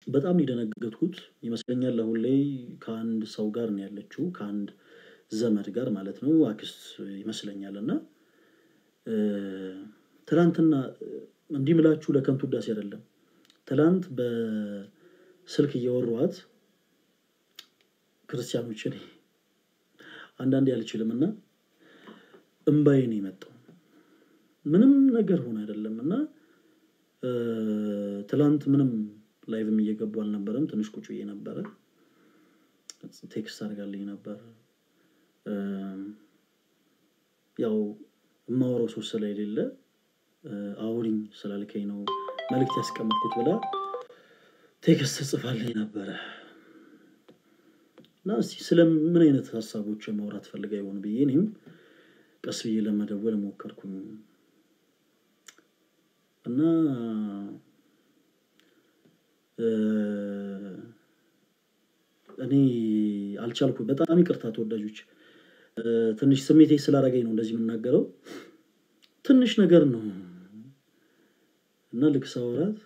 በጣም ይደነገጥኩት ይመስለኛል አሁን ላይ ከአንድ ሰው ጋር ነው ያለችው ከአንድ ዘመድ ጋር ማለት ነው አክስት ይመስለኛልና ትላንትና እንዲምላችሁ ለከንቱ ዳስ አይደለም ትላንት በስልክ እያወራኋት ክርስቲያኖችን አንዳንዴ አልችልምና እንባዬ ነው የመጣው ምንም ነገር ሆነ አይደለምና ትላንት ምንም ላይቭም እየገቡ አልነበረም ትንሽ ቁጭ ብዬ ነበር ቴክስት አድርጋልኝ ነበር ያው ማወራው ሰው ስለሌለ አውሪኝ ስላልከኝ ነው መልእክት ያስቀመጥኩት ብላ ቴክስት ጽፋልኝ ነበር ናሲ ስለምን አይነት ሐሳቦች ማውራት ፈልጋ ይሆን ብዬ እኔም ቀስ ብዬ ለመደወል ሞከርኩኝ እና እኔ አልቻልኩም በጣም ይቅርታ ተወዳጆች ትንሽ ስሜቴ ስላረጋኝ ነው እንደዚህ የምናገረው ትንሽ ነገር ነው እና ለክሳውራት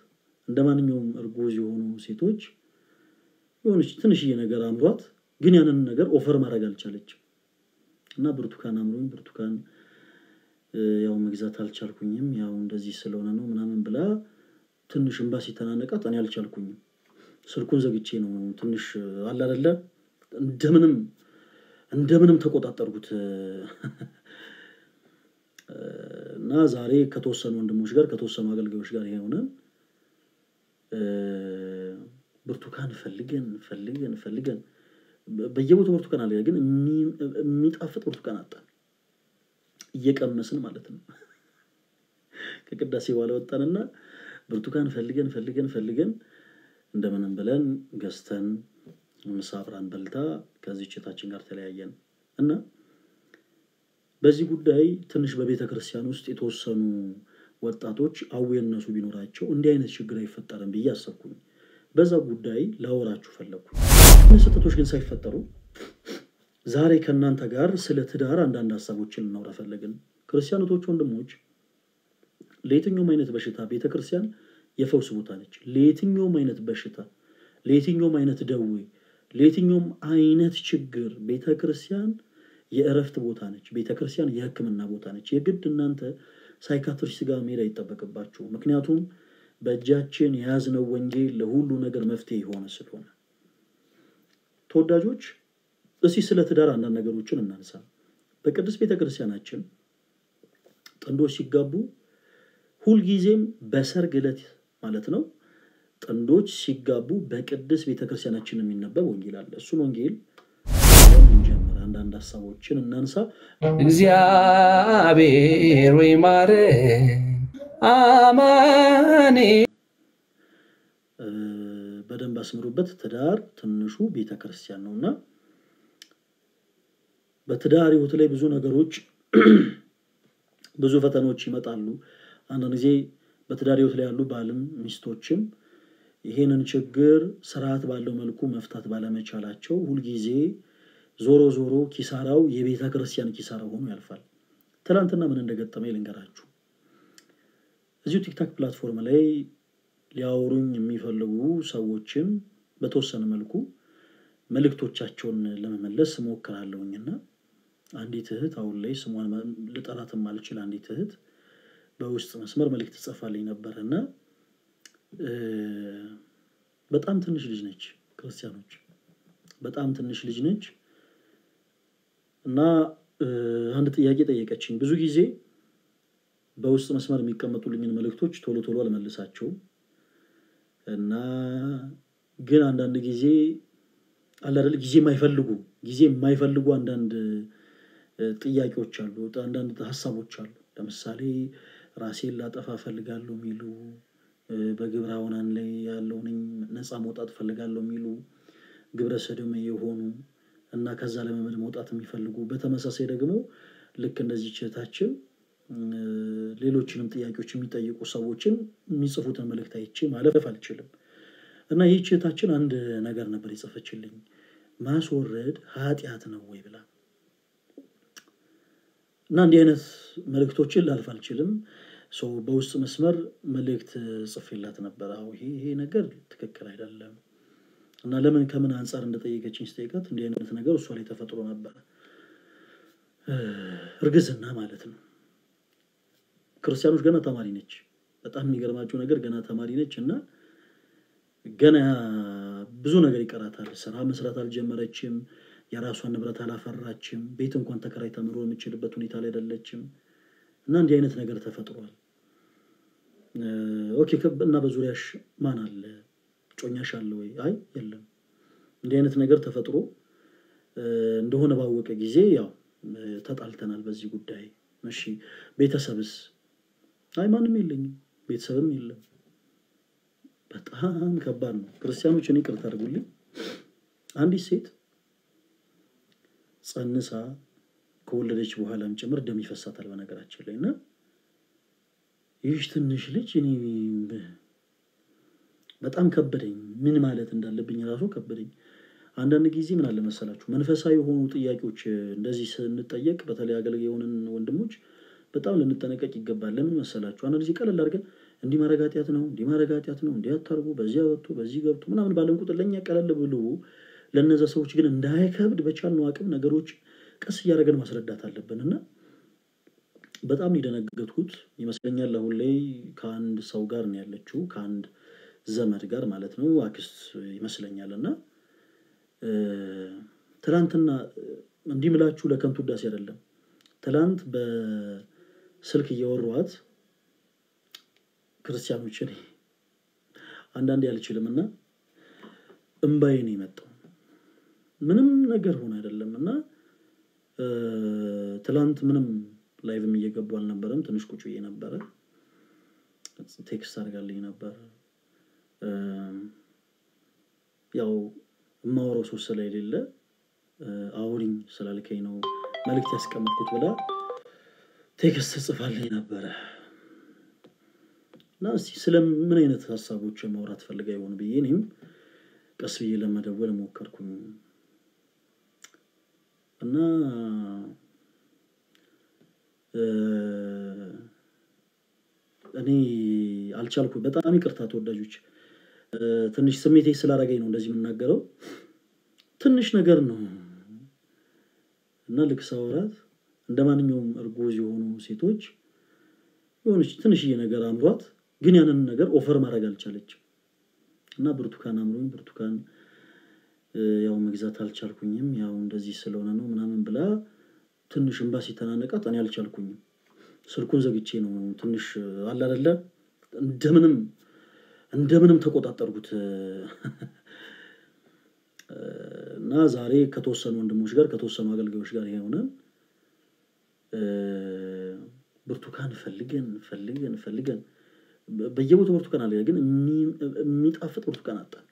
እንደማንኛውም እርጉዝ የሆኑ ሴቶች የሆነች ትንሽዬ ነገር አምሯት ግን ያንን ነገር ኦፈር ማድረግ አልቻለችም እና ብርቱካን አምሮኝ ብርቱካን ያው መግዛት አልቻልኩኝም ያው እንደዚህ ስለሆነ ነው ምናምን ብላ ትንሽ እንባሲ ተናነቃት እኔ አልቻልኩኝም ስልኩን ዘግቼ ነው ትንሽ አለ አይደለ እንደምንም ተቆጣጣርኩት እና ዛሬ ከተወሰኑ ወንድሞች ጋር ከተወሰኑ አገልጋዮች ጋር ይሄውና ብርቱካን ፈልገን በየቦታው ብርቱካን አለ ግን የሚጣፍጥ ብርቱካን አጣን እየቀመስን ማለት ነው ከቅዳሴ በኋላ ወጣንና ብርቱካን ፈልገን እንደምንም ብለን ገዝተን ምሳብራን በልታ ከዚህ ጭታችን ጋር ተለያየን እና በዚህ ጉዳይ ትንሽ በቤተክርስቲያን ውስጥ የተወሰኑ ወጣቶች አዌርነሱ ቢኖራቸው እንዲህ አይነት ችግር አይፈጠርም ብዬ አሰብኩኝ በዛ ጉዳይ ላወራችሁ ፈለኩኝ ስህተቶች ግን ሳይፈጠሩ ዛሬ ከናንተ ጋር ስለ ትዳር አንዳንድ ሐሳቦችን እናወራ ፈለግን ክርስቲያኖች ወንድሞች ለየትኛውም አይነት በሽታ ቤተክርስቲያን የፈውስ ቦታ ነች ለየትኛውም አይነት በሽታ ለየትኛውም አይነት ደዌ ለየትኛውም አይነት ችግር ቤተክርስቲያን የእረፍት ቦታ ነች ቤተክርስቲያን የሕክምና ቦታ ነች የግድ እናንተ ሳይካትሪስት ጋር መሄድ አይተበከባችሁ ምክንያቱም በእጃችን ያዝነው ወንጌል ለሁሉ ነገር መፍትሄ ይሆነ ስለሆነ ተወዳጆች እሺ ስለ ትዳር አንዳንድ ነገሮችን እናንሳ በቅዱስ ቤተክርስቲያናችን ጥንዶች ሲጋቡ ሁሉ ጊዜም በሰርግ ዕለት ማለት ነው ጥንዶች ሲጋቡ በቅዱስ ቤተክርስቲያናችን የሚነበብ ወንጌል አለ እሱን ወንጌል እንጀምር አንዳንድ ሐሳቦችን እናንሳ እግዚአብሔር ወይ ማረ አማኔ በደንብ አስምሩበት ትዳር ትንሹ ቤተክርስቲያን ነውና በትዳር ህይወት ላይ ብዙ ነገሮች ብዙ ፈተናዎች ይመጣሉ አንዳንድ ጊዜ በትዳር ህይወት ላይ ያሉ ባልም ሚስቶችም ይሄንን ችግር ስርዓት ባለው መልኩ መፍታት ባለመቻላቸው ሁሉ ጊዜ ዞሮ ኪሳራው የቤተክርስቲያን ኪሳራ ሆኖ ያልፋል ትላንትና ምን እንደገጠመኝ ልንገራችሁ እዚሁ ቲክቶክ ፕላትፎርም ላይ ሊያወሩኝ የሚፈልጉ ሰዎችን በተወሰነ መልኩ መልእክቶቻቸውን ለመመለስ ሞክራለሁኝና አንዲት እህት አሁን ላይ ስሟን ልጠራትም አልችል አንዲት እህት በውስጥ መስመር መልእክት ጽፋልኝ ነበርና በጣም ትንሽ ልጅ ነች ክርስቲያኖች በጣም ትንሽ ልጅ ነች እና አንድ ጥያቄ ጠየቀችኝ ብዙ ጊዜ በውስጥ መስመር የሚቀመጡልኝን መልእክቶች ቶሎ አልመልሳቸው እና ግን አንዳንድ ጊዜ አለ አይደል ጊዜ የማይፈልጉ አንዳንድ ጥያቄዎች አሉ አንዳንድ ሐሳቦች አሉ ለምሳሌ ራሴን ላጠፋ ፈልጋለሁ ሚሉ በግብራውናን ላይ ያለውኝ ነፃ መውጣት ፈልጋለሁ ሚሉ ግብረ ሰዶም የሆኑ እና ከዛ ለመመድ መውጣት የሚፈልጉ በተመሳሳይ ደግሞ ልክ እንደዚህ ቸታችን ሌሎችንም ጥያቄዎች የሚጠይቁ ሰዎችን የሚጽፉትን መልእክት አይቼ ማለፍ አልችልም እና ይህችታችን አንድ ነገር ነበር ይጽፈችልኝ ማስወረድ ኃጢያት ነው ወይ ብላ እና እንዲህ አይነት መልእክቶችን ላልፍ አልችልም በውስጥ መስመር መልእክት ጽፌላት ነበር። አው ይሄ ነገር ትክክል አይደለም እና ለምን ከምን አንፃር እንደጠየቀችኝ ስጠይቃት እንዲህ አይነት ነገር እሷ ላይ ተፈጥሮ ነበር። እርግዝና ማለት ነው። ክርስቲያኖች ገና ተማሪ ነች። በጣም የሚገርማችሁ ነገር ገና ተማሪ ነች እና ገና ብዙ ነገር ይቀራታል። ስራ መስራት አልጀመረችም። የራሷን ንብረት አላፈራችም። ቤት እንኳን ተከራይታ መኖር የምትችልበት ሁኔታ ላይ አይደለችም። እና እንዲህ አይነት ነገር ተፈጥሯል። ኦኬ እና በዙሪያሽ ማን አለ? ጮኛሽ አለ ወይ? አይ የለም። እንዲህ አይነት ነገር ተፈጥሮ እንደሆነ ባወቀ ጊዜ ያው ተጣልተናል በዚህ ጉዳይ። እሺ ቤተሰብስ? አይ ማንም የለኝም። ቤተሰብም የለም። በጣም ከባድ ነው። ክርስቲያኖች እኔ ይቅርታ አድርጉልኝ። አንዲት ሴት ጸንሳ ከወለደች በኋላም ጭምር ደም ይፈሳታል በነገራችን ላይ እና ይህች ትንሽ ልጅ እኔ በጣም ከበደኝ። ምን ማለት እንዳለብኝ ራሱ ከበደኝ። አንዳንድ ጊዜ ምን አለ መሰላችሁ መንፈሳዊ የሆኑ ጥያቄዎች እንደዚህ ስንጠየቅ በተለይ አገልጋይ የሆነን ወንድሞች በጣም ልንጠነቀቅ ይገባል። ለምን መሰላችሁ አንዳንድ ጊዜ ቀለል አድርገን እንዲህ ማድረግ ኃጢአት ነው፣ እንዲህ ማድረግ ኃጢአት ነው፣ እንዲህ አታርጉ፣ በዚያ ወጥቶ በዚህ ገብቶ ምናምን ባለን ቁጥር ለኛ ቀለል ብሎ ለነዛ ሰዎች ግን እንዳይከብድ በቻልነው አቅም ነገሮች ቀስ እያደረገን ማስረዳት አለብንና በጣም ይደነገጥኩት ይመስለኛል። አሁን ላይ ከአንድ ሰው ጋር ነው ያለችው፣ ከአንድ ዘመድ ጋር ማለት ነው፣ አክስት ይመስለኛልና ትላንትና እንዲምላችሁ ለከንቱ ዳስ አይደለም። ትላንት በስልክ እያወራኋት ክርስቲያኖች ነኝ አንዳንዴ አልችልምና እንባዬ ነው የመጣው። ምንም ነገር ሆነ አይደለምና ትላንት ምንም ላይቭም እየገባው አልነበረም። ትንሽ ቁጭ ብዬ ነበር። ቴክስት አድርጋልኝ ነበር። ያው ማወራው ሰው ስለሌለ አውሪኝ ስላልከኝ ነው መልእክት ያስቀምጥኩት ብላ ቴክስት ጽፋልኝ ነበር። እና እስቲ ስለምን አይነት ሐሳቦች ማውራት ፈልጋ ይሆን ብዬ እኔም ቀስ ብዬ ለመደወል ሞከርኩኝ እና እኔ አልቻልኩም። በጣም ይቅርታ ተወዳጆች። ትንሽ ስሜቴ ስላረጋኝ ነው እንደዚህ የምናገረው። ትንሽ ነገር ነው እና ልክሳውራት እንደማንኛውም እርጉዝ የሆኑ ሴቶች የሆነች ትንሽዬ ነገር አምሯት ግን ያንን ነገር ኦፈር ማድረግ አልቻለችም እና ብርቱካን አምሮኝ ብርቱካን ያው መግዛት አልቻልኩኝም ያው እንደዚህ ስለሆነ ነው ምናምን ብላ ትንሽ እንባሲ ተናነቃት። እኔ አልቻልኩኝም። ስልኩን ዘግቼ ነው ትንሽ አለ አይደለ እንደምንም ተቆጣጣርኩት እና ዛሬ ከተወሰኑ ወንድሞች ጋር ከተወሰኑ አገልጋዮች ጋር ይሆናል ብርቱካን ፈልገን በየቦታው ብርቱካን አለ ግን የሚጣፍጥ ብርቱካን አጣን።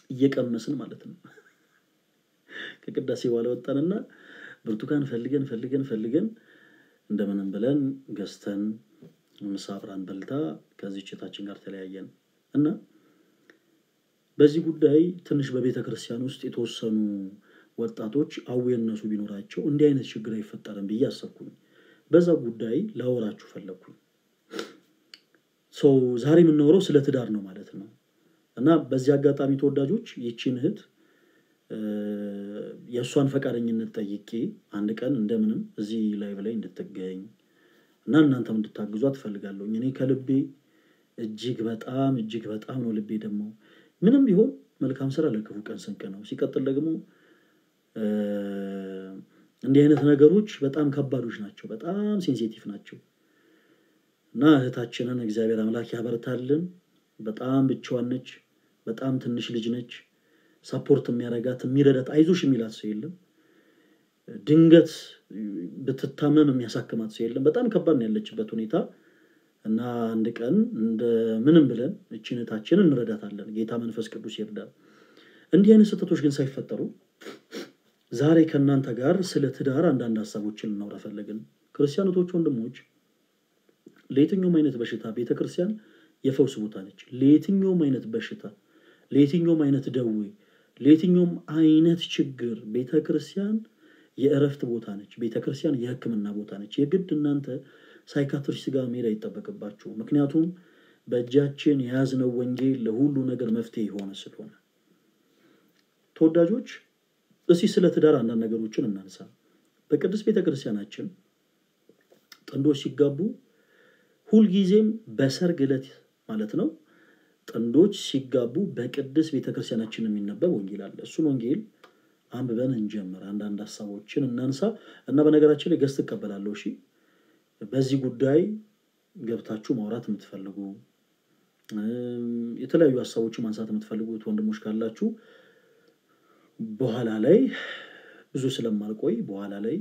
እየቀመስን ማለት ነው። ከቅዳሴ በኋላ ወጣንና ብርቱካን ፈልገን እንደምንም ብለን ገዝተን ምሳፍራን በልታ ከዚህ ጭታችን ጋር ተለያየን እና በዚህ ጉዳይ ትንሽ በቤተክርስቲያን ውስጥ የተወሰኑ ወጣቶች አዌርነሱ ቢኖራቸው እንዲህ አይነት ችግር አይፈጠርም ብዬ አሰብኩኝ። በዛ ጉዳይ ላወራችሁ ፈለኩኝ። ዛሬ የምናወራው ስለ ትዳር ነው ማለት ነው እና በዚህ አጋጣሚ ተወዳጆች ይቺን እህት የሷን ፈቃደኝነት ጠይቄ አንድ ቀን እንደምንም እዚህ ላይቭ ላይ እንድትገኝ እና እናንተም እንድታግዟት ፈልጋለሁ። እኔ ከልቤ እጅግ በጣም ነው ልቤ ደግሞ ምንም ቢሆን መልካም ስራ ለክፉ ቀን ስንቅ ነው። ሲቀጥል ደግሞ እንዲህ አይነት ነገሮች በጣም ከባዶች ናቸው፣ በጣም ሴንሲቲቭ ናቸው እና እህታችንን እግዚአብሔር አምላክ ያበርታልን። በጣም ብቻዋን ነች፣ በጣም ትንሽ ልጅ ነች። ሰፖርት የሚያረጋት የሚረዳት አይዞሽ የሚላት ሰው የለም። ድንገት ብትታመም የሚያሳክማት ሰው የለም። በጣም ከባድ ነው ያለችበት ሁኔታ እና አንድ ቀን እንደምንም ብለን እቺነታችንን እንረዳታለን። ጌታ መንፈስ ቅዱስ ይርዳል። እንዲህ አይነት ስህተቶች ግን ሳይፈጠሩ ዛሬ ከናንተ ጋር ስለ ትዳር አንዳንድ ሐሳቦችን እናወራ ፈለግን። ክርስቲያኖች ወንድሞች ለየትኛውም አይነት በሽታ ቤተክርስቲያን የፈውስ ቦታ ነች። ለየትኛውም አይነት በሽታ፣ ለየትኛውም አይነት ደዌ፣ ለየትኛውም አይነት ችግር ቤተክርስቲያን የእረፍት ቦታ ነች። ቤተክርስቲያን የሕክምና ቦታ ነች። የግድ እናንተ ሳይካትሪስት ጋር መሄድ አይጠበቅባችሁ ምክንያቱም በእጃችን የያዝነው ወንጌል ለሁሉ ነገር መፍትሄ ይሆነ ስለሆነ ተወዳጆች እስቲ ስለ ትዳር አንዳንድ ነገሮችን እናንሳ በቅዱስ ቤተክርስቲያናችን ጥንዶች ሲጋቡ ሁሉ ጊዜም በሰርግ ዕለት ማለት ነው ጥንዶች ሲጋቡ በቅዱስ ቤተክርስቲያናችን የሚነበብ ወንጌል አለ እሱን ወንጌል አንብበን እንጀምር አንዳንድ ሐሳቦችን እናንሳ እና በነገራችን ላይ ገስት ተቀበላለሁ እሺ በዚህ ጉዳይ ገብታችሁ ማውራት የምትፈልጉ የተለያዩ ሐሳቦችን ማንሳት የምትፈልጉት ወንድሞች ካላችሁ በኋላ ላይ ብዙ ስለማልቆይ በኋላ ላይ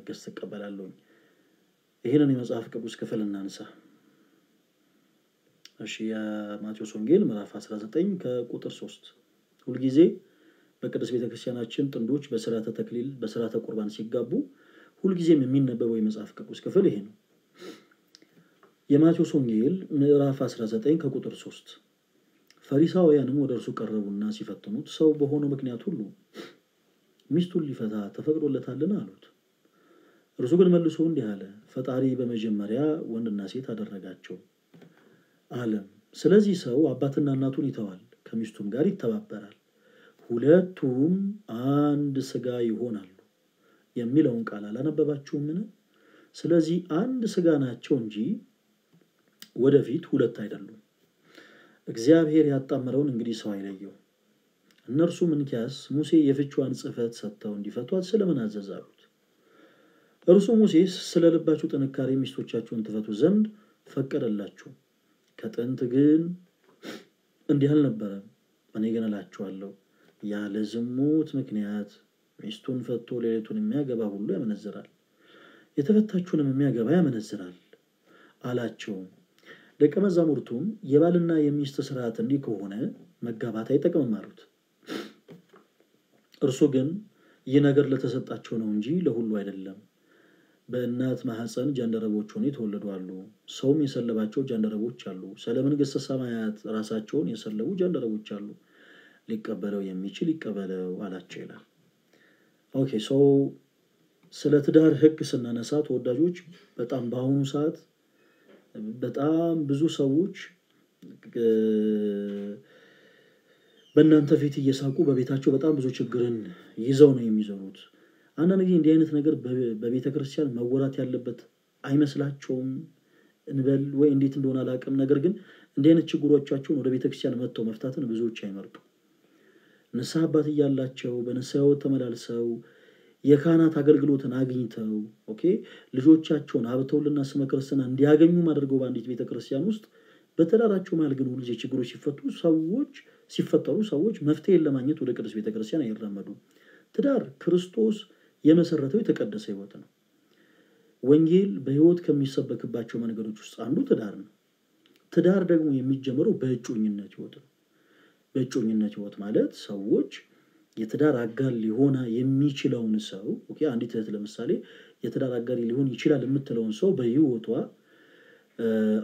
ገስት ተቀበላለሁ ይሄንን የመጽሐፍ ቅዱስ ክፍል እናንሳ እሺ የማቴዎስ ወንጌል ምዕራፍ 19 ከቁጥር 3 ሁሉ ጊዜ በቅዱስ ቤተክርስቲያናችን ጥንዶች በሥርዓተ ተክሊል በሥርዓተ ቁርባን ሲጋቡ ሁሉ ጊዜም የሚነበበው የመጽሐፍ ቅዱስ ክፍል ይሄ ነው የማቴዎስ ወንጌል ምዕራፍ 19 ከቁጥር 3 ፈሪሳውያንም ወደ እርሱ ቀረቡና ሲፈትኑት ሰው በሆነው ምክንያት ሁሉ ሚስቱን ሊፈታ ተፈቅዶለታልና አሉት እርሱ ግን መልሶ እንዲህ አለ ፈጣሪ በመጀመሪያ ወንድና ሴት አደረጋቸው አለ ስለዚህ ሰው አባትና እናቱን ይተዋል ከሚስቱም ጋር ይተባበራል ሁለቱም አንድ ሥጋ ይሆናሉ የሚለውን ቃል አላነበባችሁምን ስለዚህ አንድ ሥጋ ናቸው እንጂ ወደፊት ሁለት አይደሉም እግዚአብሔር ያጣመረውን እንግዲህ ሰው አይለየው እነርሱ እንኪያስ ሙሴ የፍቿን ጽሕፈት ሰጥተው እንዲፈቷት ስለምን አዘዛሉት እርሱ ሙሴ ስለልባችሁ ጥንካሬ ሚስቶቻችሁን ትፈቱ ዘንድ ፈቀደላችሁ ከጥንት ግን እንዲህ አልነበረም እኔ ግን እላችኋለሁ ያለ ዝሙት ምክንያት ሚስቱን ፈቶ ሌሊቱን የሚያገባ ሁሉ ያመነዝራል የተፈታችሁንም የሚያገባ ያመነዝራል አላቸው ደቀ መዛሙርቱም የባልና የሚስት ሥርዓት እንዲህ ከሆነ መጋባት አይጠቅምም አሉት እርሱ ግን ይህ ነገር ለተሰጣቸው ነው እንጂ ለሁሉ አይደለም በእናት ማህፀን ጃንደረቦች ሆነው የተወለዱ አሉ ሰውም የሰለባቸው ጃንደረቦች አሉ ስለ መንግሥተ ሰማያት ራሳቸውን የሰለቡ ጃንደረቦች አሉ ሊቀበለው የሚችል ይቀበለው አላቸው ይላል ኦኬ ሶ ስለ ትዳር ህግ ስናነሳ ተወዳጆች በጣም በአሁኑ ሰዓት በጣም ብዙ ሰዎች በእናንተ ፊት እየሳቁ በቤታቸው በጣም ብዙ ችግርን ይዘው ነው የሚዞሩት አንዳንድ ጊዜ እንዲህ አይነት ነገር በቤተክርስቲያን መወራት ያለበት አይመስላችሁም እንበል ወይ እንዴት እንደሆነ አላቀም ነገር ግን እንዲህ አይነት ችግሮቻቸውን ወደ ቤተክርስቲያን መጥተው መፍታትን ብዙዎች አይመርጡ ንስሐ አባት ያላቸው በንስሐው ተመላልሰው የካህናት አገልግሎትን አግኝተው ኦኬ ልጆቻቸውን አብተውልና ስመ ክርስትና እንዲያገኙ ማድረገው በአንዲት ቤተክርስቲያን ውስጥ በተዳራቸው ማለት ግን ሁሉ ችግሮች ሲፈጠሩ ሰዎች መፍትሄ ለማግኘት ወደ ቅዱስ ቤተክርስቲያን አይራመዱ ትዳር ክርስቶስ የመሰረተው የተቀደሰ ህይወት ነው ወንጌል በህይወት ከሚሰበክባቸው መንገዶች ውስጥ አንዱ ትዳር ነው ትዳር ደግሞ የሚጀምረው በእጮኝነት ህይወት ነው በእጮኝነት ህይወት ማለት ሰዎች የትዳር አጋር ሊሆን የሚችለውን ሰው ኦኬ አንዲት እህት ለምሳሌ የትዳር አጋር ሊሆን ይችላል የምትለውን ሰው በህይወቷ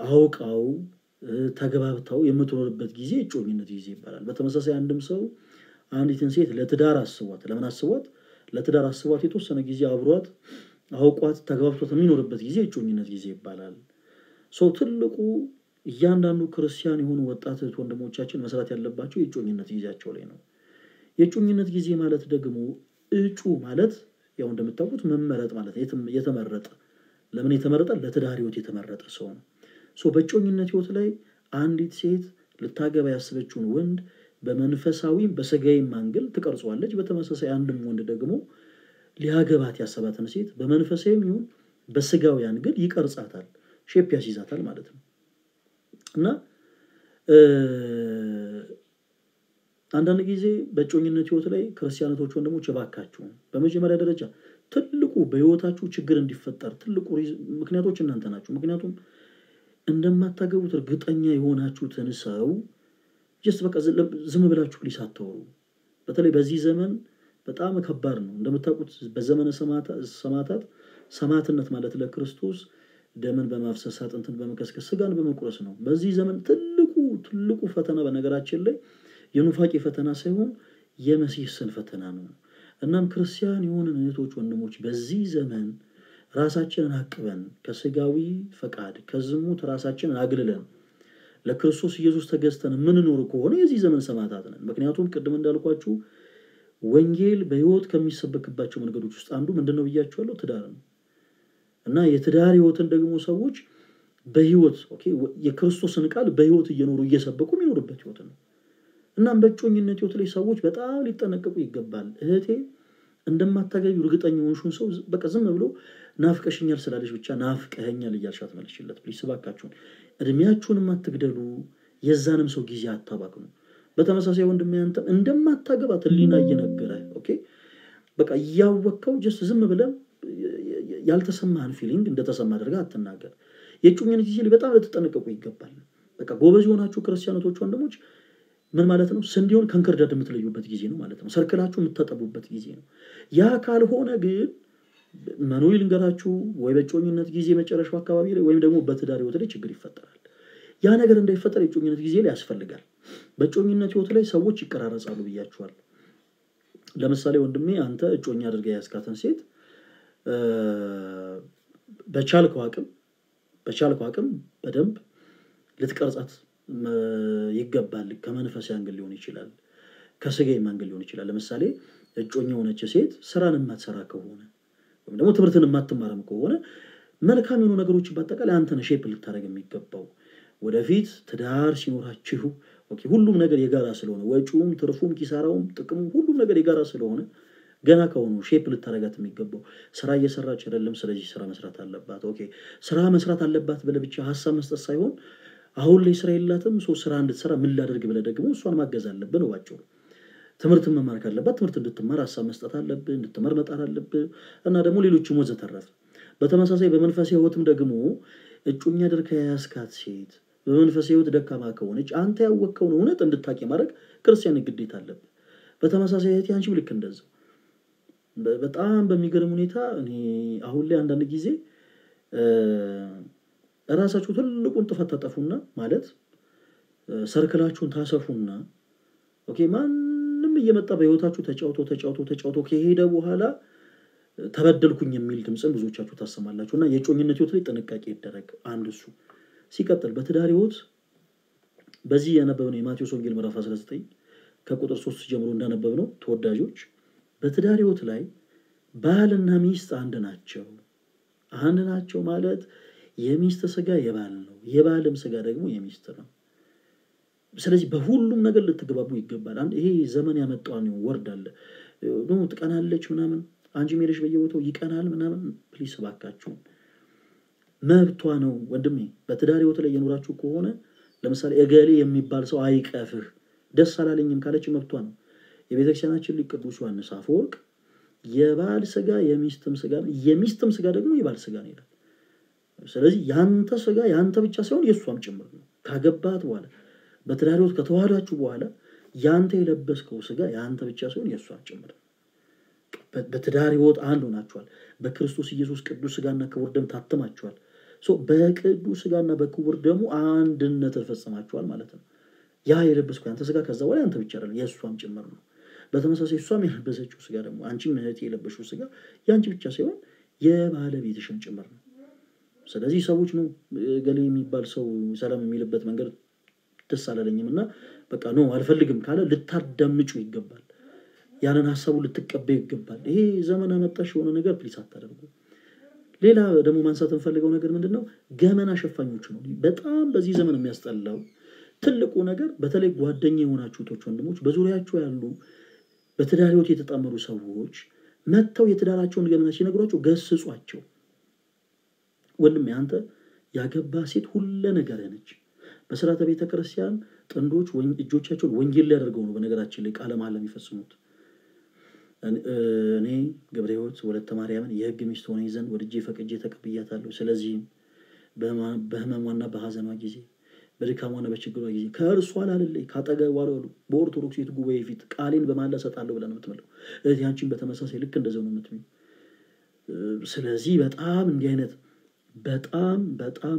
አውቃው ተገባብታው የምትኖርበት ጊዜ እጮኝነት ጊዜ ይባላል በተመሳሳይ አንድም ሰው አንዲትን ሴት ለትዳር አስቧት ለምን አስቧት ለትዳር አስቧት የተወሰነ ጊዜ አብሯት አውቋት ተገባብቷት የሚኖርበት ጊዜ እጮኝነት ጊዜ ይባላል ሰው ትልቁ እያንዳንዱ ክርስቲያን የሆኑ ወጣት ወንድሞቻችን መስራት ያለባቸው የእጮኝነት ጊዜያቸው ላይ ነው የእጮኝነት ጊዜ ማለት ደግሞ እጩ ማለት ያው እንደምታውቁት መመረጥ ማለት የተመረጠ ለምን የተመረጠ ለትዳር ህይወት የተመረጠ ሰው ነው ሶ በእጮኝነት ህይወት ላይ አንዲት ሴት ልታገባ ያሰበችውን ወንድ በመንፈሳዊ በስጋዊ ማንገል ትቀርጿለች በተመሳሳይ አንድም ወንድ ደግሞ ሊያገባት ያሰባትን ሴት በመንፈሳዊም ይሁን በስጋዊ አንገል ይቀርጻታል ሼፕ ያስይዛታል ማለት ነው እና አንዳንድ ጊዜ በእጮኝነት ህይወት ላይ ክርስቲያኖች ወንድሞች እባካችሁ በመጀመሪያ ደረጃ ትልቁ በህይወታችሁ ችግር እንዲፈጠር ትልቁ ምክንያቶች እናንተ ናችሁ ምክንያቱም እንደማታገቡት እርግጠኛ የሆናችሁትን ሰው just በቃ ዝም ብላችሁ ሊሳተው በተለይ በዚህ ዘመን በጣም ከባድ ነው እንደምታውቁት በዘመነ ሰማዕትነት ማለት ለክርስቶስ ደምን በማፍሰስ አጥንትን በመከስከስ ስጋን በመቁረስ ነው በዚህ ዘመን ትልቁ ፈተና በነገራችን ላይ የኑፋቄ ፈተና ሳይሆን የመሲህ ፈተና ነው እናም ክርስቲያን የሆኑ እህቶች ወንድሞች በዚህ ዘመን ራሳችንን አቅበን ከስጋዊ ፈቃድ ከዝሙት ራሳችንን አግልለን ለክርስቶስ ኢየሱስ ተገዝተን ምንኖር ከሆነ የዚህ ዘመን ሰማዕታት ነን። ምክንያቱም ቅድም እንዳልኳችሁ ወንጌል በሕይወት ከሚሰበክባቸው መንገዶች ውስጥ አንዱ ምንድነው ብያችኋለሁ? ትዳር ነው። እና የትዳር ሕይወትን ደግሞ ሰዎች በሕይወት የክርስቶስን ቃል በሕይወት እየኖሩ እየሰበኩ የሚኖሩበት ሕይወት ነው። እናም በእጮኝነት ሕይወት ላይ ሰዎች በጣም ሊጠነቀቁ ይገባል። እህቴ እንደማታገቢው እርግጠኛ ሆንሽውን ሰው በቃ ዝም ብሎ ናፍቀሽኛል ስላለሽ ብቻ ናፍቀኸኛል እያልሽ አትመልሽለት። ፕሊስ እባካችሁን እድሜያችሁንም አትግደሉ፣ የዛንም ሰው ጊዜ አታባክኑ። በተመሳሳይ ወንድሜ አንተም እንደማታገባት ህሊና እየነገረህ በቃ እያወቅከው ጀስት ዝም ብለህ ያልተሰማህን ፊሊንግ እንደተሰማ አድርገህ አትናገር። የእጮኝነት ጊዜ ላይ በጣም ልትጠነቀቁ ይገባል። በቃ ጎበዝ የሆናችሁ ክርስቲያኖች ወንድሞች ምን ማለት ነው? ስንዴውን ከእንክርዳድ የምትለዩበት ጊዜ ነው ማለት ነው። ሰርክላችሁ የምታጠቡበት ጊዜ ነው። ያ ካልሆነ ግን መኖሪ ልንገራችሁ ወይ በእጮኝነት ጊዜ መጨረሻው አካባቢ ላይ ወይም ደግሞ በትዳር ሕይወት ላይ ችግር ይፈጠራል። ያ ነገር እንዳይፈጠር የእጮኝነት ጊዜ ላይ ያስፈልጋል። በእጮኝነት ሕይወት ላይ ሰዎች ይቀራረጻሉ ብያችኋል። ለምሳሌ ወንድሜ አንተ እጮኛ አድርገህ ያስካተን ሴት በቻልከው አቅም በደንብ ልትቀርጻት ይገባል። ከመንፈስ አንግል ሊሆን ይችላል፣ ከስጋዊ አንግል ሊሆን ይችላል። ለምሳሌ እጮኛ ሆነች ሴት ስራን የማትሰራ ከሆነ ወይም ደግሞ ትምህርትን የማትማርም ከሆነ መልካም የሆኑ ነገሮች በአጠቃላይ አንተን ሼፕ ልታደርግ የሚገባው ወደፊት ትዳር ሲኖራችሁ ሁሉም ነገር የጋራ ስለሆነ ወጪውም ትርፉም ኪሳራውም ጥቅሙም ሁሉም ነገር የጋራ ስለሆነ ገና ከሆኑ ሼፕ ልታረጋት የሚገባው ስራ እየሰራች አይደለም፣ ስለዚህ ስራ መስራት አለባት። ስራ መስራት አለባት ብለህ ብቻ ሐሳብ መስጠት ሳይሆን አሁን ላይ ስራ የላትም ስራ እንድትሰራ ምን ላደርግ ብለህ ደግሞ እሷን ማገዝ አለብህ ነው ባጭሩ። ትምህርት መማር ካለባት ትምህርት እንድትማር ሐሳብ መስጠት አለብህ፣ እንድትማር መጣር አለብህ እና ደግሞ ሌሎችም ወዘተረፈ። በተመሳሳይ በመንፈሳዊ ሕይወትም ደግሞ እጮኛ አድርገህ ያስካት ሴት በመንፈሳዊ ሕይወት ደካማ ከሆነች አንተ ያወቅከውን እውነት እንድታቂ ማድረግ ክርስቲያን ግዴታ አለብህ። በተመሳሳይ እህቴ አንቺም ልክ እንደዛው በጣም በሚገርም ሁኔታ እኔ አሁን ላይ አንዳንድ ጊዜ ራሳችሁ ትልቁን ጥፋት ታጠፉና ማለት ሰርክላችሁን ታሰፉና ማንም እየመጣ በሕይወታችሁ ተጫውቶ ከሄደ በኋላ ተበደልኩኝ የሚል ድምጽን ብዙዎቻችሁ ታሰማላችሁና የጮኝነት ሕይወት ላይ ጥንቃቄ ይደረግ። አንድ እሱ ሲቀጥል በትዳር ሕይወት በዚህ ያነበብነው የማቴዎስ ወንጌል ምዕራፍ 19 ከቁጥር 3 ጀምሮ እንዳነበብነው ተወዳጆች በትዳር ሕይወት ላይ ባልና ሚስት አንድ ናቸው ማለት የሚስት ስጋ የባል ነው፣ የባልም ስጋ ደግሞ የሚስት ነው። ስለዚህ በሁሉም ነገር ልትገባቡ ይገባል። ይሄ ዘመን ያመጣው ነው ወርድ አለ ነው ትቀናለች ምናምን አንቺ ሜልሽ በየቦታው ይቀናል ምናምን ፕሊስ እባካችሁ መብቷ ነው ወንድሜ። በትዳር ሕይወት ላይ የኖራችሁ ከሆነ ለምሳሌ እገሌ የሚባል ሰው አይቀፍህ ደስ አላለኝም ካለች መብቷ ነው። የቤተክርስቲያናችን ሊቅ ቅዱስ ዮሐንስ አፈወርቅ የባል ስጋ የሚስትም ስጋ ነው፣ የሚስትም ስጋ ደግሞ የባል ስጋ ነው ይላል። ስለዚህ ያንተ ስጋ ያንተ ብቻ ሳይሆን የሷም ጭምር ነው። ካገባት በኋላ በትዳር ሕይወት ከተዋሃዳችሁ በኋላ ያንተ የለበስከው ስጋ ያንተ ብቻ ሳይሆን የሷም ጭምር ነው። በትዳር ሕይወት አንድ ሆናችኋል። በክርስቶስ ኢየሱስ ቅዱስ ስጋና ክቡር ደም ታተማችኋል። በቅዱስ ስጋና በክቡር ደሙ አንድነትን ፈጽማችኋል ማለት ነው። ያ የለበስከው ያንተ ስጋ ከዛ በኋላ ያንተ ብቻ አይደለም የሷም ጭምር ነው። በተመሳሳይ እሷም የለበሰችው ስጋ ደግሞ አንቺም እህቴ የለበሽው ስጋ ያንቺ ብቻ ሳይሆን የባለቤትሽም ጭምር ነው። ስለዚህ ሰዎች ነው ገሌ የሚባል ሰው ሰላም የሚልበት መንገድ ደስ አላለኝምና በቃ ነው አልፈልግም ካለ ልታዳምጩ ይገባል። ያንን ሐሳቡ ልትቀበዩ ይገባል። ይሄ ዘመን አመጣሽ የሆነ ነገር ፕሊስ አታደርጉ። ሌላ ደግሞ ማንሳት እንፈልገው ነገር ምንድነው? ገመና ሸፋኞች ነው። በጣም በዚህ ዘመን የሚያስጠላው ትልቁ ነገር በተለይ ጓደኛ የሆናችሁ ወንድሞች በዙሪያችሁ ያሉ በትዳር ሕይወት የተጣመሩ ሰዎች መተው የትዳራቸውን ገመና ሲነግሯቸው ገስጿቸው። ወንድሜ አንተ ያገባ ሴት ሁሉ ነገር ነች። በሥርዓተ ቤተ ክርስቲያን ጥንዶች እጆቻቸውን ወንጌል ላይ አድርገው ነው በነገራችን ላይ ቃለ መሐላ የሚፈጽሙት። እኔ ገብረ ሕይወት ወለተ ማርያምን የሕግ ሚስት ሆነኝ ዘንድ ወድጄ ፈቅጄ ተቀብያታለሁ። ስለዚህ በሕመሟና በሐዘኗ ጊዜ በድካሟና በችግሯ ጊዜ ከእርሷ አላለለይ ካጠገቧ አልዋሉ በኦርቶዶክስ ቤት ጉባኤ ፊት ቃሌን በማላ ሰጣለሁ ብለን የምትመለው እህቴ አንቺን በተመሳሳይ ልክ እንደዛው ነው የምትመኝ። ስለዚህ በጣም እንዲህ አይነት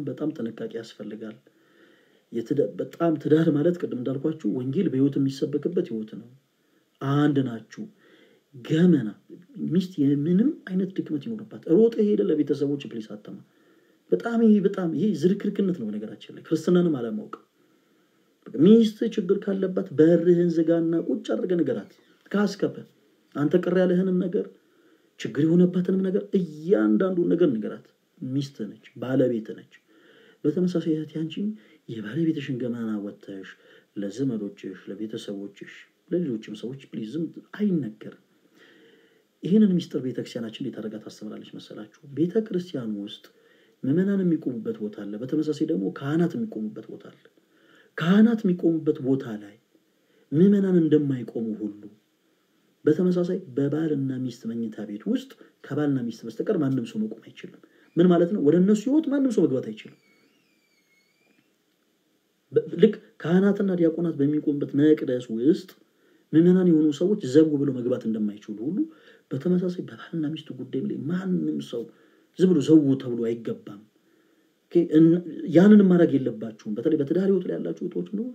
በጣም ጥንቃቄ ያስፈልጋል። በጣም ትዳር ማለት ቅድም እንዳልኳችሁ ወንጌል በሕይወት የሚሰበክበት ሕይወት ነው። አንድ ናችሁ። ገመና ሚስት የምንም አይነት ድክመት ይኖርባት ሮጥ ሄደ ለቤተሰቦች ፕሊስ አተማ በጣም ይሄ ዝርክርክነት ነው ነገራችን ላይ ክርስትናንም አለማወቅ ሚስት ችግር ካለባት በርህን ዝጋና ቁጭ አድርገ ነገራት ካስከፈ አንተ ቅር ያለህንም ነገር ችግር የሆነባትንም ነገር እያንዳንዱ ነገር ነገራት ሚስት ነች ባለቤት ነች በተመሳሳይ ያንቺም የባለቤትሽን ገመና ወጣሽ ለዘመዶችሽ ለቤተሰቦችሽ ለሌሎችም ሰዎች ፕሊዝም አይነገር ይሄንን ሚስጥር ቤተክርስቲያናችን እንዴት ታስተምራለች መሰላችሁ ቤተክርስቲያን ውስጥ ምዕመናን የሚቆሙበት ቦታ አለ በተመሳሳይ ደግሞ ካህናት የሚቆሙበት ቦታ አለ ካህናት የሚቆሙበት ቦታ ላይ ምዕመናን እንደማይቆሙ ሁሉ በተመሳሳይ በባልና ሚስት መኝታ ቤት ውስጥ ከባልና ሚስት በስተቀር ማንንም ሰው መቆም አይችልም ምን ማለት ነው ወደ እነሱ ህይወት ማንንም ሰው መግባት አይችልም ልክ ካህናትና ዲያቆናት በሚቆሙበት መቅደስ ውስጥ ምዕመናን የሆኑ ሰዎች ዘቡ ብለው መግባት እንደማይችሉ ሁሉ በተመሳሳይ በባልና ሚስት ጉዳይ ላይ ማንንም ሰው ዝም ብሎ ዘው ተብሎ አይገባም ያንን ማድረግ የለባችሁም በተለይ በትዳር ህይወት ላይ ያላችሁ እህቶች ነው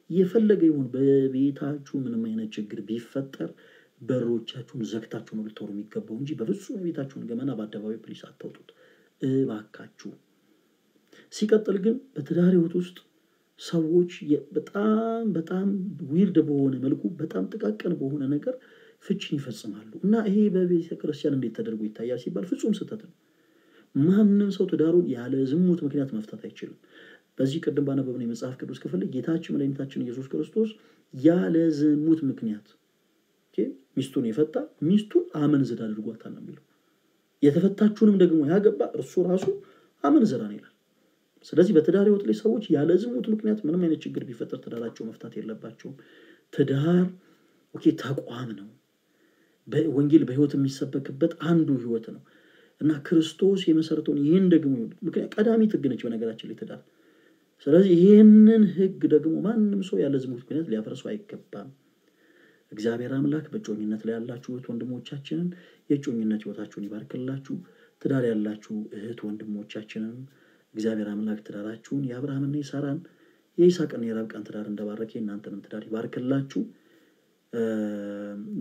የፈለገ ይሁን በቤታችሁ ምንም አይነት ችግር ቢፈጠር በሮቻችሁን ዘግታችሁ ነው ልትወሩ የሚገባው እንጂ በፍጹም ቤታችሁን ገመና በአደባባይ ፕሊስ አታውጡት እባካችሁ ሲቀጥል ግን በትዳር ህይወት ውስጥ ሰዎች በጣም ዊርድ በሆነ መልኩ በጣም ጥቃቅን በሆነ ነገር ፍቺን ይፈጽማሉ እና ይሄ በቤተክርስቲያን እንዴት ተደርጎ ይታያል ሲባል ፍጹም ስህተት ነው ማንንም ሰው ትዳሩን ያለ ዝሙት ምክንያት መፍታት አይችልም በዚህ ቀደም ባነበብነው የመጽሐፍ ቅዱስ ክፍል ጌታችን መድኃኒታችን ኢየሱስ ክርስቶስ ያለ ዝሙት ምክንያት ሚስቱን የፈታ ሚስቱን አመንዝራ አድርጓታል ነው የሚለው የተፈታችሁንም ደግሞ ያገባ እርሱ ራሱ አመንዝራ ነው ይላል ስለዚህ በትዳር ህይወት ላይ ሰዎች ያለ ዝሙት ምክንያት ምንም አይነት ችግር ቢፈጠር ትዳራቸው መፍታት የለባቸውም ትዳር ተቋም ነው በወንጌል በህይወት የሚሰበክበት አንዱ ህይወት ነው እና ክርስቶስ የመሰረተውን ይሄን ደግሞ ምክንያት ቀዳሚ ትግነች በነገራችን ላይ ትዳር ስለዚህ ይሄንን ህግ ደግሞ ማንንም ሰው ያለ ዝሙት ምክንያት ሊያፈርሰው አይገባም እግዚአብሔር አምላክ በጮኝነት ላይ ያላችሁ ወንድሞቻችንን የጮኝነት ህይወታችሁን ይባርክላችሁ ትዳር ያላችሁ እህት ወንድሞቻችንን እግዚአብሔር አምላክ ትዳራችሁን የአብርሃምና የሳራን የይስሐቅና የረብቃን ትዳር እንደባረከ እናንተንም ትዳር ይባርክላችሁ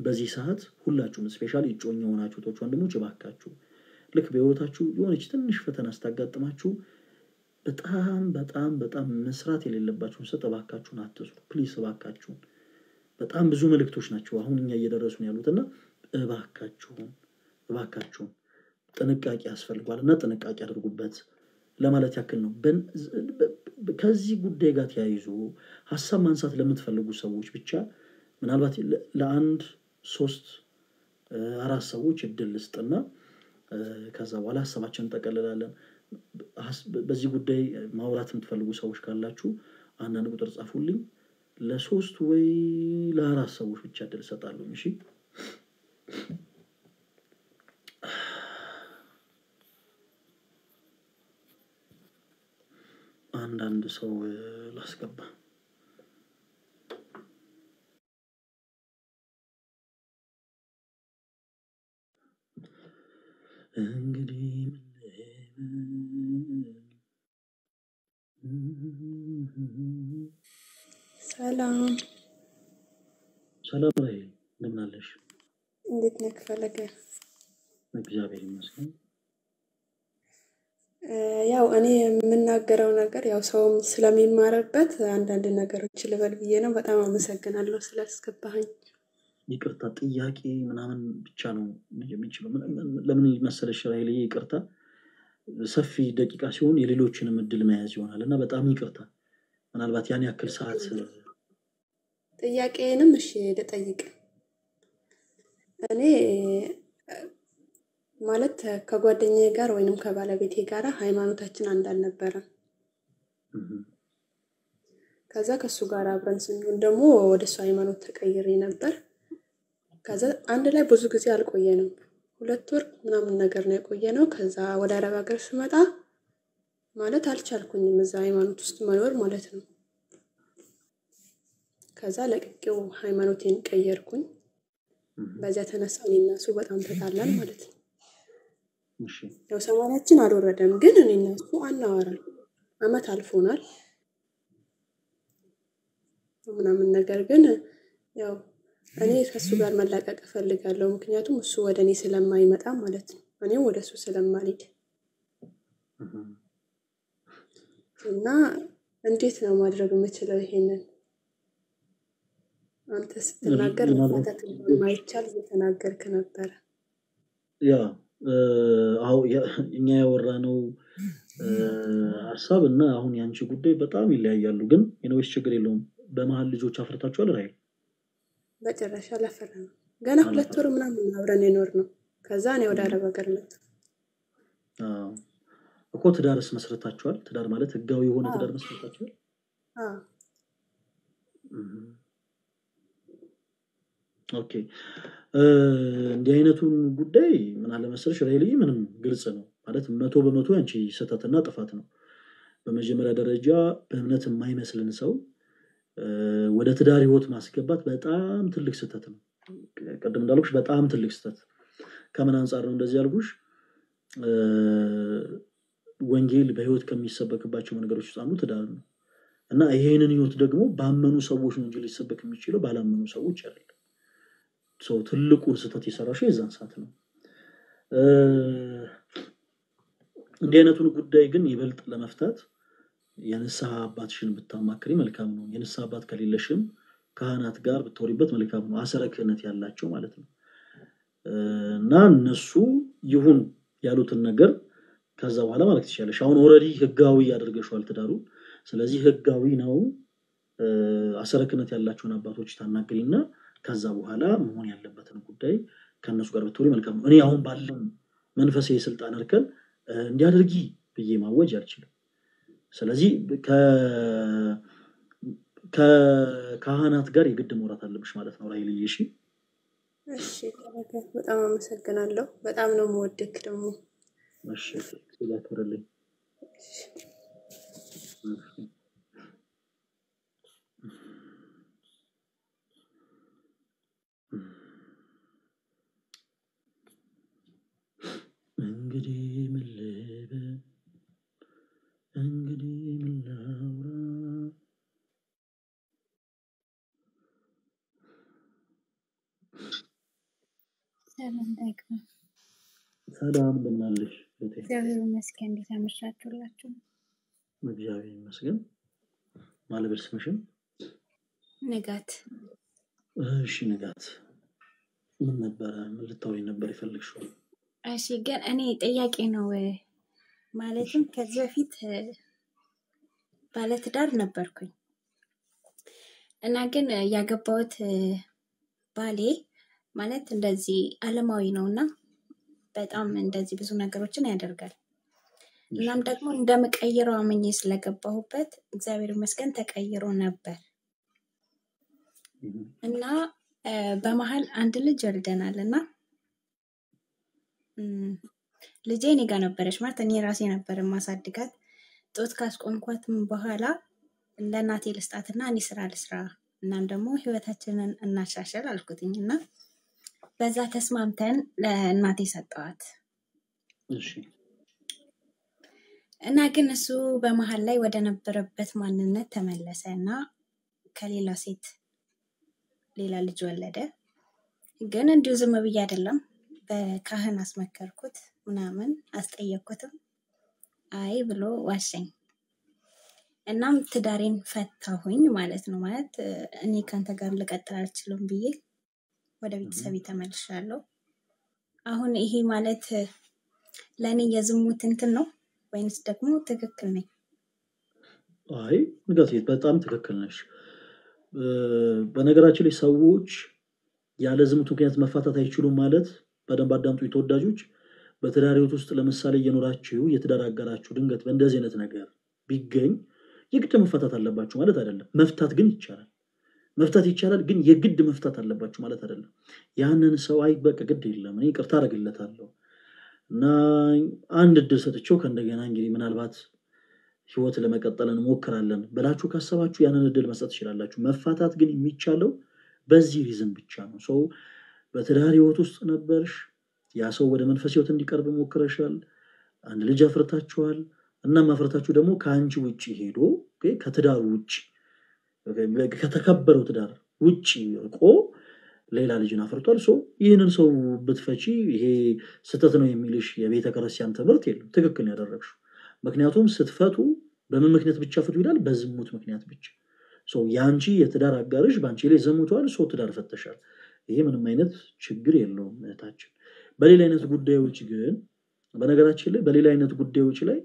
በዚህ ሰዓት ሁላችሁም ስፔሻሊ ጮኝ ሆናችሁ ቶች ወንድሞች ይባርካችሁ ልክ በህይወታችሁ የሆነች ትንሽ ፈተና አስተጋጥማችሁ በጣም መስራት የሌለባችሁን ተባካችሁን አትስሩ ፕሊስ እባካችሁን በጣም ብዙ መልእክቶች ናቸው አሁን እኛ እየደረሱን ያሉትና እባካችሁን ጥንቃቄ ያስፈልጋልና ጥንቃቄ አድርጉበት ለማለት ያክል ነው ከዚህ ጉዳይ ጋር ተያይዞ ሐሳብ ማንሳት ለምትፈልጉ ሰዎች ብቻ ምናልባት ለአንድ 3-4 ሰዎች እድል ልስጥና ከዛ በኋላ ሐሳባችንን ተቀለላለን በዚህ ጉዳይ ማውራት የምትፈልጉ ሰዎች ካላችሁ አንዳንድ ቁጥር ጻፉልኝ ለ3 ወይ ለ4 ሰዎች ብቻ እድል ሰጣለሁ እሺ አንዳንድ ሰው ላስገባ እንግዲህ ሰላም ላይ እንደምን አለሽ እንዴት ነህ ፈለገ እግዚአብሔር ይመስገን ያው እኔ የምናገረው ነገር ያው ሰው ስለሚማርበት አንዳንድ ነገሮች ልበል ብዬ ነው በጣም አመሰግናለሁ ስላስገባኸኝ ይቅርታ ጥያቄ ምናምን ብቻ ነው የሚችለው ለምን መሰለሽ ራይል ይቅርታ ሰፊ ደቂቃ ሲሆን የሌሎችንም እድል መያዝ ይሆናልና በጣም ይቅርታ ምናልባት ያን ያክል ሰዓት ጥያቄንም እሺ ልጠይቅ እኔ ማለት ከጓደኛዬ ጋር ወይንም ከባለቤቴ ጋር ሃይማኖታችን አንድ አልነበረም ከዛ ከሱ ጋር አብረን ስንሆን ደግሞ ወደሱ ሃይማኖት ተቀይሬ ነበር ከዛ አንድ ላይ ብዙ ጊዜ አልቆየንም 2 ወር ምናምን ነገር ነው የቆየነው ከዛ ወደ አረብ ሀገር ስመጣ ማለት አልቻልኩኝም እዛ ሃይማኖት ውስጥ መኖር ማለት ነው ከዛ ለቅቄው ሃይማኖቴን ቀየርኩኝ በዛ ተነሳውና እሱ በጣም ተጣላን ማለት ነው እሺ ያው ሰማያችን አልወረደም ግን እኔና እሱ አናወራም አመት አልፎናል ምናምን ነገር ግን ያው እኔ ከሱ ጋር መላቀቅ እፈልጋለሁ ምክንያቱም እሱ ወደ እኔ ስለማይመጣ ማለት ነው እኔም ወደ እሱ ስለማልሄድ እና እንዴት ነው ማድረግ የምችለው ይሄንን አንተ ስትናገር መፋታት እንደማይቻል እየተናገርክ ነበር ያ አው እኛ ያወራነው ሐሳብ እና አሁን ያንቺ ጉዳይ በጣም ይለያያሉ ግን የነውስ ችግር የለውም በመሃል ልጆች አፍርታችኋል ራይ በጭራሽ አላፈራንም ገና 2 ወር ምናምን አብረን የኖር ነው ከዛ ነው ወደ አረብ ሀገር መጣ እኮ ትዳርስ መስረታችኋል ትዳር ማለት ህጋዊ የሆነ ትዳር መስረታችኋል ኦኬ እንዲህ አይነቱን ጉዳይ ምን አለ መሰለሽ ሪሊ ምንም ግልጽ ነው ማለት 100% አንቺ ሰተትና ጥፋት ነው በመጀመሪያ ደረጃ በእምነት የማይመስልን ሰው ወደ ትዳር ህይወት ማስገባት በጣም ትልቅ ስተት ነው ቀደም እንዳልኩሽ በጣም ትልቅ ስተት ከምን አንፃር ነው እንደዚህ ያልኩሽ ወንጌል በህይወት ከሚሰበክባቸው ነገሮች ውስጥ አንዱ ትዳር ነው እና ይሄንን ህይወት ደግሞ ባመኑ ሰዎች ነው እንጂ ሊሰበክ የሚችለው ባላመኑ ሰዎች አይደለም ሰው ትልቁ ስተት የሰራሽው የዛን ሰዓት ነው እንዲህ አይነቱን ጉዳይ ግን ይበልጥ ለመፍታት የንስሐ አባትሽን ብታማክሪ መልካም ነው የንስሐ አባት ከሌለሽም ካህናት ጋር ብትወሪበት መልካም ነው አሰረክነት ያላቸው ማለት ነው እና እነሱ ይሁን ያሉትን ነገር ከዛ በኋላ ማለት ይችላልሽ አሁን ኦሬዲ ህጋዊ ያደርገሽዋል ትዳሩ ስለዚህ ህጋዊ ነው አሰረክነት ያላቸውን አባቶች ታናግሪና ከዛ በኋላ መሆን ያለበትን ጉዳይ ከነሱ ጋር ብትወሪ መልካም ነው እኔ አሁን ባለው መንፈሳዊ ስልጣን እርከን እንዲያደርጊ ብዬ ማወጅ አልችልም ስለዚህ ከካህናት ጋር የግድ መውራት አለብሽ ማለት ነው ራይልዬ እሺ በጣም አመሰግናለሁ በጣም ነው የምወድክ ደግሞ እሺ ስለተረለኝ እንግዲህ ምን ልበል እንግዲህ ምን ላውራ ሰላም እንደምናለሽ እግዚአብሔር ይመስገን እንዴት አመሻችሁላችሁ እግዚአብሔር ይመስገን ማለበል ስምሽን ንጋት እሺ ንጋት ምን ነበር ምን ልታወሪ ነበር ይፈልግሽው እሺ ግን እኔ ጥያቄ ነው ማለትም ከዚህ በፊት ባለትዳር ነበርኩኝ እና ግን ያገባሁት ባሌ ማለት እንደዚህ ዓለማዊ ነውና በጣም እንደዚህ ብዙ ነገሮችን ያደርጋል እናም ደግሞ እንደምቀይረው አመኘ ስለገባሁበት እግዚአብሔር ይመስገን ተቀይሮ ነበር እና በመሃል አንድ ልጅ ወልደናልና ልጄ እኔ ጋር ነበረች ማለት እኔ ራሴ ነበር ማሳድጋት ጦት ካስቆምኳትም በኋላ ለናቴ ልስጣትና እኔ ስራ ልስራ እናም ደግሞ ህይወታችንን እናሻሽል አልኩትኝና በዛ ተስማምተን ለናቴ ሰጣዋት እሺ እና ግን እሱ በመሃል ላይ ወደ ነበረበት ማንነት ተመለሰና ከሌላ ሴት ሌላ ልጅ ወለደ ግን እንዲሁ ዝም ብዬ አይደለም በካህን አስመከርኩት ምናምን አስጠየቅኩትም አይ ብሎ ዋሸኝ እናም ትዳሬን ፈታሁኝ ማለት ነው ማለት እኔ ካንተ ጋር ልቀጥል አልችልም ብዬ ወደ ቤተሰቤ ተመልሻለሁ አሁን ይሄ ማለት ለኔ የዝሙት እንትን ነው ወይንስ ደግሞ ትክክል ነኝ አይ ንጋት በጣም ትክክል ነሽ በነገራችን ላይ ሰዎች ያለ ዝሙት ምክንያት መፋታት አይችሉም ማለት በደንብ አዳምጡ የተወዳጆች በትዳር ህይወት ውስጥ ለምሳሌ የኖራችሁ የትዳር አጋራችሁ ድንገት በእንደዚህ አይነት ነገር ቢገኝ የግድ መፋታት አለባችሁ ማለት አይደለም መፍታት ግን ይቻላል ግን የግድ መፍታት አለባችሁ ማለት አይደለም ያንን ሰው አይ በቃ ግድ የለም እኔ ይቅርታ አደርግለታለሁ እና አንድ እድል ሰጥቼው ከእንደገና እንግዲህ ምናልባት ህይወት ለመቀጠል እንሞክራለን ብላችሁ ካሰባችሁ ያንን እድል መስጠት ይችላልላችሁ መፋታት ግን የሚቻለው በዚህ ሪዝን ብቻ ነው ሰው በትዳር ህይወት ውስጥ ነበርሽ ያ ሰው ወደ መንፈስ ህይወት እንዲቀርብ ሞክረሻል አንድ ልጅ አፍርታችኋል እና ማፍረታችሁ ደግሞ ካንቺ ውጪ ሄዶ ከትዳር ውጪ ከተከበረው ትዳር ውጪ እኮ ሌላ ልጅን አፍርቷል ሶ ይሄንን ሰው ብትፈቺ ይሄ ስተት ነው የሚልሽ የቤተ ክርስቲያን ትምህርት የለም ትክክል ያደረግሽው ምክንያቱም ስትፈቱ በምን ምክንያት ብቻ ፍቱ ይላል በዝሙት ምክንያት ብቻ ሶ ያንቺ የትዳር አጋርሽ ባንቺ ላይ ዘሙቷል ሶ ትዳር ፈተሻል ይሄ ምንም አይነት ችግር የለውም እህታችን በሌላ አይነት ጉዳዮች ግን በነገራችን ላይ በሌላ አይነት ጉዳዮች ላይ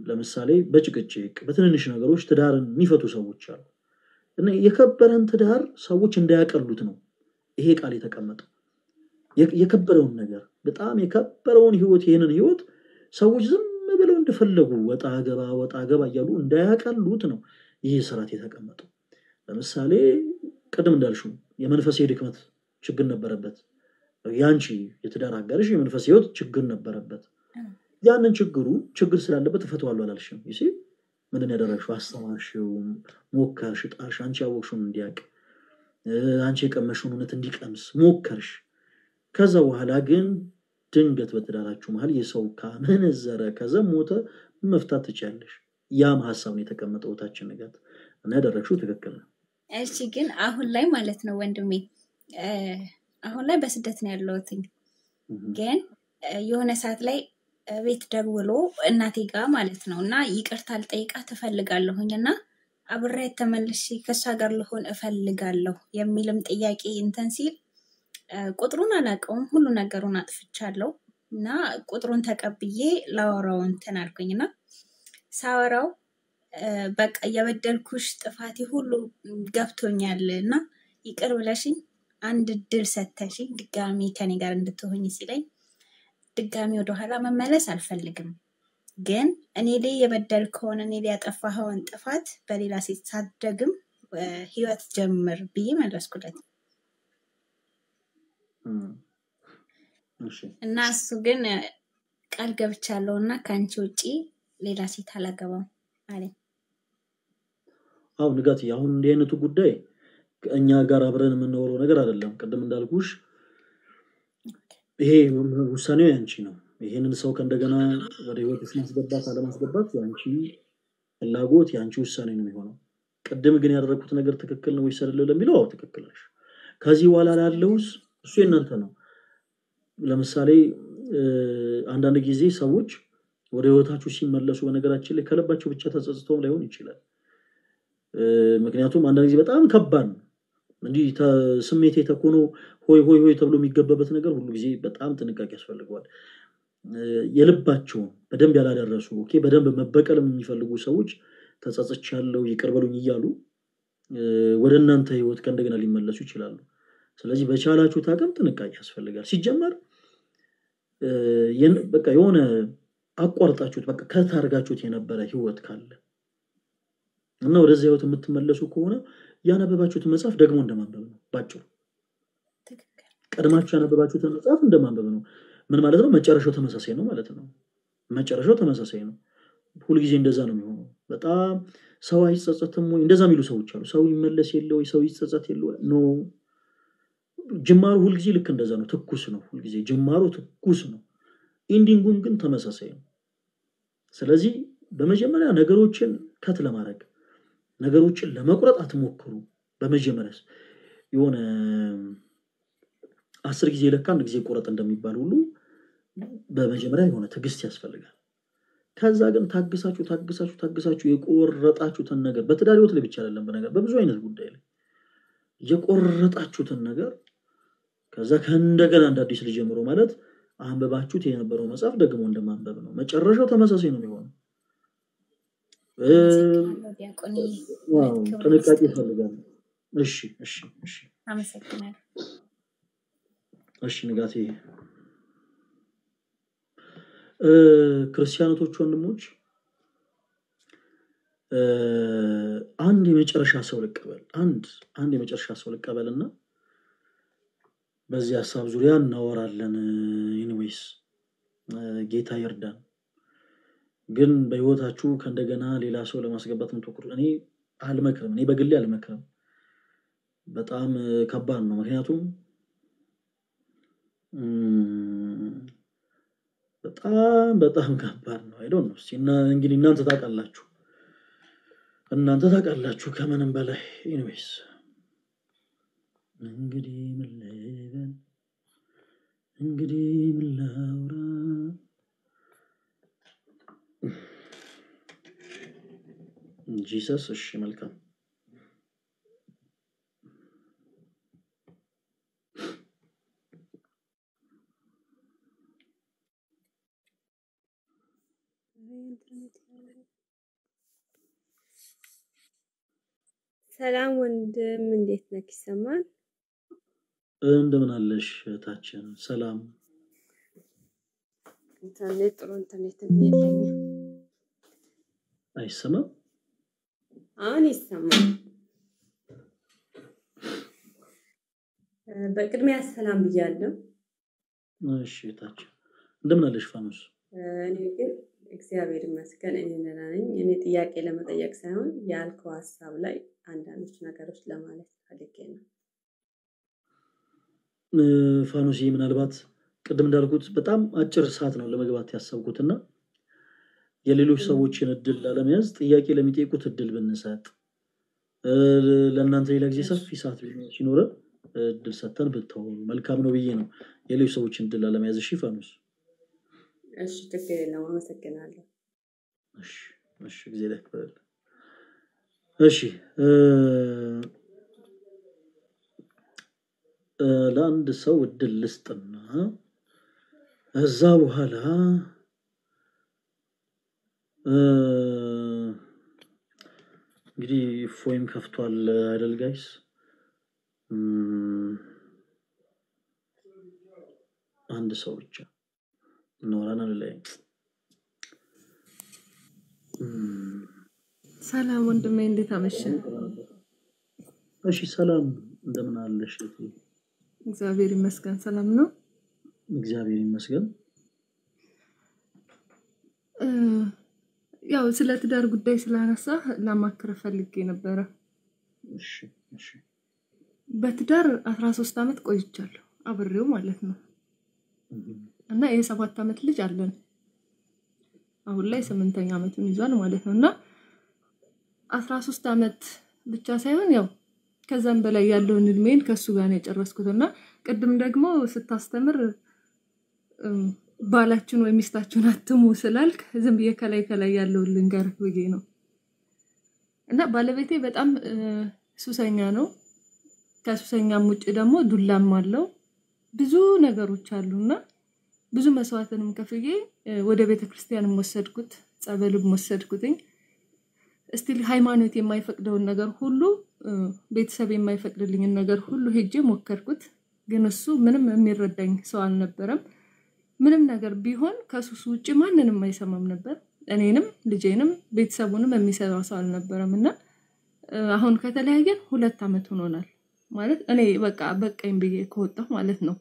ለምሳሌ በጭቅጭቅ በትንንሽ ነገሮች ትዳርን የሚፈቱ ሰዎች አሉ እና የከበረን ትዳር ሰዎች እንዳያቀሉት ነው ይሄ ቃል የተቀመጠው የከበረውን ነገር በጣም የከበረውን ህይወት ይሄንን ህይወት ሰዎች ዝም ብለው እንደፈለጉ ወጣ ገባ እያሉ እንዳያቀሉት ነው ይሄ ስርዓት የተቀመጠው ለምሳሌ ቀደም እንዳልሽው የመንፈሳዊ ድክመት ችግር ነበረበት ያንቺ የትዳር አጋርሽ የመንፈሳዊ ህይወት ችግር ነበረበት ያንን ችግር ስላለበት ተፈቷል አላልሽም ይሲ ምን ያደረግሽው አስተማርሽው ሞከርሽ ጣርሽ አንቺ ያወቅሽውን እንዲያቅ አንቺ የቀመሽውን እውነት እንዲቀምስ ሞከርሽ ከዛ በኋላ ግን ድንገት በትዳራችሁ መሃል የሰው ካመነዘረ ከዘሞተ መፍታት ትችያለሽ ያም ሐሳብ ነው የተቀመጠው ታችን ንጋት እና ያደረግሽው ትክክል ነው እሺ ግን አሁን ላይ ማለት ነው ወንድሜ አሁን ላይ በስደት ነው ያለሁት ግን የሆነ ሰዓት ላይ ቤት ደውሎ እናቴ ጋር ማለት ነውና ይቅርታ ልጠይቃ ተፈልጋለሁኝና አብሬ ተመልሼ ከሷ ጋር ልሆን እፈልጋለሁ የሚልም ጥያቄ እንትን ሲል ቁጥሩን አላቀውም ሁሉ ነገሩን አጥፍቻለሁ እና ቁጥሩን ተቀብዬ ላወራው እንትን አልኩኝና ሳወራው በቃ የበደልኩሽ ጥፋቴ ሁሉ ገብቶኛልና ይቅር ብለሽኝ አንድ ድል ሰተሽኝ ድጋሚ ከኔ ጋር እንድትሆኝ ሲለኝ ድጋሚ ወደ ኋላ መመለስ አልፈልግም ግን እኔ ላይ የበደልከውን እኔ ላይ ያጠፋኸውን ጥፋት በሌላ ሴት ሳትደግም ህይወት ጀምር ብዬ መለስኩለት እሺ እና እሱ ግን ቃል ገብቻለሁና ካንቺ ውጪ ሌላ ሴት አላገባም አለኝ አሁን ንጋት ያሁን እንዲህ አይነቱ ጉዳይ እኛ ጋር አብረን የምንወረው ነገር አይደለም ቀደም እንዳልኩሽ ይሄ ውሳኔው ያንቺ ነው ይሄንን ሰው ከእንደገና ወደ ህይወትሽ ማስገባት አለማስገባት ያንቺ ፍላጎት ያንቺ ውሳኔ ነው የሚሆነው ቀደም ግን ያደረኩት ነገር ትክክል ነው ወይስ አይደለም ለሚለው አዎ ትክክል ነሽ ከዚህ በኋላ ላለውስ እሱ የእናንተ ነው ለምሳሌ አንዳንድ ጊዜ ሰዎች ወደ ህይወታችሁ ሲመለሱ በነገራችን ላይ ከለባቸው ብቻ ተጸጽተው ላይሆን ይችላል ምክንያቱም አንዳንድ ጊዜ በጣም ከባድ እንዴ ስሜቴ ተኮኖ ሆይ ተብሎ የሚገበበት ነገር ሁሉ ጊዜ በጣም ጥንቃቄ ያስፈልጋል የልባቸው በደንብ ያላደረሱ ኦኬ በደንብ መበቀልም የሚፈልጉ ሰዎች ተጸጽቻለሁ ይቅርበሉኝ ይያሉ ወደ እናንተ ህይወት ከእንደገና ሊመለሱ ይችላሉ ስለዚህ በቻላችሁ ታቀም ጥንቃቄ ያስፈልጋል ሲጀመር በቃ የሆነ አቋርጣችሁት በቃ ከታርጋችሁት የነበረ ህይወት ካለ እና ወደዚህ ህይወት የምትመለሱ ከሆነ ያነበባችሁት መጽሐፍ ደግሞ እንደማንበብ ነው ባጭሩ ቀድማችሁ ያነበባችሁት መጽሐፍ እንደማንበብ ነው ምን ማለት ነው መጨረሻው ተመሳሳይ ነው ማለት ነው መጨረሻው ተመሳሳይ ነው ሁሉ ጊዜ እንደዛ ነው የሚሆነው በጣም ሰው አይጸጸትም ወይ እንደዛ የሚሉ ሰዎች አሉ ሰው ይመለስ የለው ወይ ሰው ይጸጸት የለው ኖ ጅማሩ ሁሉ ጊዜ ልክ እንደዛ ነው ትኩስ ነው ሁሉ ጊዜ ጅማሩ ትኩስ ነው ኢንዲንጉም ግን ተመሳሳይ ነው ስለዚህ በመጀመሪያ ነገሮችን ከት ለማድረግ ነገሮችን ለመቁረጥ አትሞክሩ በመጀመሪያ የሆነ 10 ጊዜ ለካ አንድ ጊዜ ቆረጥ እንደሚባል ሁሉ በመጀመሪያ የሆነ ትግስት ያስፈልጋል ከዛ ግን ታግሳችሁ የቆረጣችሁትን ነገር በትዳር ህይወት ላይ ብቻ አይደለም በነገር በብዙ አይነት ጉዳይ ላይ የቆረጣችሁትን ነገር ከዛ ከእንደገና እንደ አዲስ ልጀምሮ ማለት አንበባችሁት የነበረው መጽሐፍ ደግሞ እንደማንበብ ነው መጨረሻው ተመሳሳይ ነው የሚሆነው ጥንቃቄ ይፈልጋል እሺ አመሰግናለሁ እሺ ንጋቴ ክርስቲያኖች ወንድሞች አንድ የመጨረሻ ሰው ልቀበልና በዚህ ሐሳብ ዙሪያ እናወራለን ኢንዌይስ ጌታ ይርዳን ግን በህይወታችሁ ከእንደገና ሌላ ሰው ለማስገባት ምትወክሩ እኔ አልመክርም እኔ በግሌ አልመክርም በጣም ከባድ ነው ምክንያቱም በጣም ከባድ ነው አይዶን ነው ሲና እንግዲህ እናንተ ታውቃላችሁ ከመንም በላይ ኢንዌይስ እንግዲህ ምን ልበል እንግዲህ ምን ላውራ ጂሰስ እሺ መልካም ሰላም ወንድም እንዴት ነህ ይሰማል እንደምን አለሽ ታችን ሰላም ኢንተርኔት ጥሩ ኢንተርኔት የለኝም አይሰማም አሁን ይሰማል በቅድሚያ ሰላም ብያለሁ እሺ ታችን እንደምን አለሽ ፋኖስ እኔ ግን እግዚአብሔር ይመስገን እኔ ነኝ እኔ ጥያቄ ለመጠየቅ ሳይሆን ያልከው ሐሳብ ላይ አንዳንድ ነገሮች ለማለት ፈልጌ ነው ፋኖስ ምናልባት ቅድም እንዳልኩት በጣም አጭር ሰዓት ነው ለመግባት ያሰብኩትና የሌሎች ሰዎችን እድል ለመያዝ ጥያቄ ለሚጠይቁት እድል ብንሰጥ ለእናንተ ሌላ ጊዜ ሰፊ ሰዓት ሲኖር እድል ሰጥተን ብትተው መልካም ነው ብዬ ነው የሌሎች ሰዎችን እድል ለመያዝ እሺ ፋኖስ እሺ ችግር የለውም አመሰግናለሁ እሺ ጊዜ ለክበል እሺ ለአንድ ሰው እድል ልስጥና እዛ በኋላ እንግዲህ ፎይም ከፍቷል አይደል ጋይስ አንድ ሰው ብቻ ኖራና ላይ ሰላም ወንድሜ እንዴት አመሸህ እሺ ሰላም እንደምን አለሽ እግዚአብሔር ይመስገን ሰላም ነው እግዚአብሔር ይመስገን ያው ስለ ትዳር ጉዳይ ስላነሳ ለማከረ ፈልጌ ነበር እሺ በትዳር 13 አመት ቆይቻለሁ አብሬው ማለት ነው እና የ7 አመት ልጅ አለን አሁን ላይ 8ኛ አመቱን ይዟል ማለት ነውና 13 አመት ብቻ ሳይሆን ያው ከዛም በላይ ያለውን እድሜን ከሱ ጋር ነው የጨረስኩትና ቅድም ደግሞ ስታስተምር ባላችን ወይ ሚስታችን አትሙ ስላልክ ዝም ብዬ ከላይ ያለው ልንገርህ ብዬ ነው እና ባለቤቴ በጣም ሱሰኛ ነው ከሱሰኛም ውጪ ደግሞ ዱላም አለው ብዙ ነገሮች አሉና ብዙ መስዋዕትንም ከፍዬ ወደ ቤተክርስቲያንም ወሰድኩት ጸበልም ወሰድኩትኝ እስቲል ሃይማኖት የማይፈቅደውን ነገር ሁሉ ቤተሰብ የማይፈቅድልኝ ነገር ሁሉ ሄጄ ሞከርኩት ግን እሱ ምንም የሚረዳኝ ሰው አልነበረም ምንም ነገር ቢሆን ከሱሱ ውጪ ማንንም አይሰማም ነበር እኔንም ልጄንም ቤተሰቡንም የሚሰራው ሰው አልነበረምና አሁን ከተለያየን 2 አመት ሆኖናል ማለት እኔ በቃኝ ብዬ ከወጣሁ ማለት ነው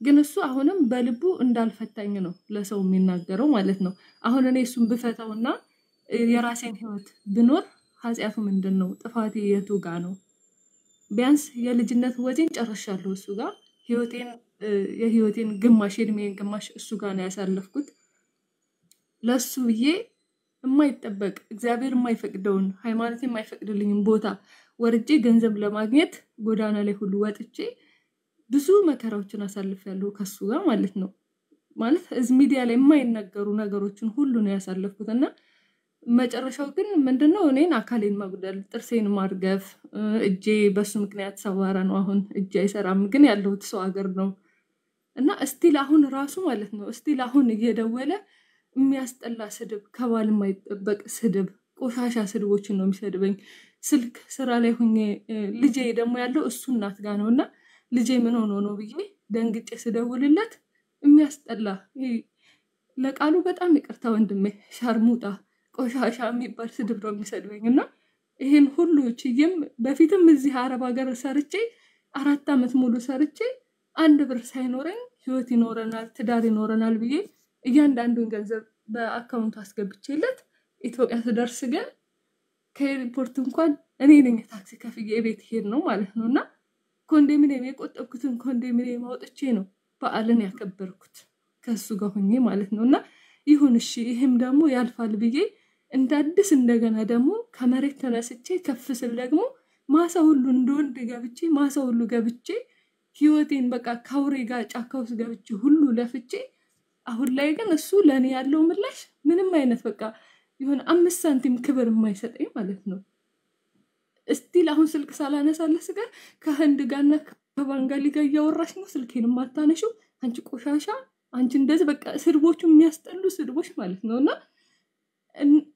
ግን እሱ አሁንም በልቡ እንዳልፈታኝ ነው ለሰው የሚናገረው ማለት ነው አሁን እኔ እሱን ብፈታውና የራሴን ህይወት ብኖር ኃጢያቱ ምንድነው ጥፋቴ የቱ ጋር ነው ቢያንስ የልጅነት ወዜን ጨርሻለሁ እሱ ጋር የህይወቴን ግማሽ እድሜን ግማሽ እሱ ጋር ነው ያሳለፍኩት ለሱ ብዬ የማይጠበቅ እግዚአብሔር የማይፈቅደውን ሃይማኖት የማይፈቅድልኝን ቦታ ወርጄ ገንዘብ ለማግኘት ጎዳና ላይ ሁሉ ወጥቼ ብዙ መከራዎችን አሳልፌያለሁ ከሱ ጋር ማለት ነው ማለት እዚህ ሚዲያ ላይ የማይነገሩ ነገሮችን ሁሉ ነው ያሳለፍኩትና መጨረሻው ግን ምንድነው እኔን አካሌን ማጉደል ጥርሴን ማርገፍ እጄ በሱ ምክንያት ሰባራ ነው አሁን እጄ አይሰራም ግን ያለው ሰው ሀገር ነው እና እስቲል አሁን ራሱ ማለት ነው እስቲል አሁን እየደወለ የሚያስጠላ ስድብ ከባል የማይጠበቅ ስድብ ቆሻሻ ስድቦችን ነው የሚሰድበኝ ስልክ ስራ ላይ ሆኜ ልጄ ደግሞ ያለው እሱ እናት ጋር ነውና ልጄ ምን ሆኖ ነው ብዬ ደንግጬ ስደውልለት የሚያስጠላ ለቃሉ በጣም ይቅርታ ወንድሜ ሻርሙጣ ቆሻሻ የሚባል ስድብ ነው የሚሰድበኝና ይሄን ሁሉ ችዬም በፊትም እዚህ አረብ ሀገር ሰርቼ 4 አመት ሙሉ ሰርቼ አንድ ብር ሳይኖረኝ ህይወት ይኖረናል ትዳር ይኖረናል ብዬ እያንዳንዱን ገንዘብ በአካውንት አስገብቼለት ኢትዮጵያ ስደርስ ግን ከኤርፖርት እንኳን እኔ ነኝ ታክሲ ከፍዬ ቤት ሄድ ነው ማለት ነውና ኮንዶሚኒየም የቆጠብኩትን ኮንዶሚኒየም አውጥቼ ነው በዓልን ያከበርኩት ከሱ ጋር ሆኜ ማለት ነውና ይሁን እሺ ይሄም ደግሞ ያልፋል ብዬ እንዳድስ እንደገና ደግሞ ከመሬት ተነስቼ ከፍ ስል ደግሞ ማሳ ሁሉ እንደወንድ ገብቼ ማሳ ሁሉ ገብቼ ህይወቴን በቃ ካውሬ ጋር ጫካ ውስጥ ገብቼ ሁሉ ለፍቼ አሁን ላይ ግን እሱ ለኔ ያለው ምላሽ ምንም አይነት በቃ ይሁን 5 ሳንቲም ክብር የማይሰጠኝ ማለት ነው። እስቲል አሁን ስልክ ሳላነሳለስ ጋር ከህንድ ጋርና ከባንጋሊ ጋር እያወራሽ ነው ስልኬን ማታነሽው አንቺ ቆሻሻ አንቺ እንደዚህ በቃ ስድቦቹ የሚያስጠሉ ስድቦች ማለት ነውና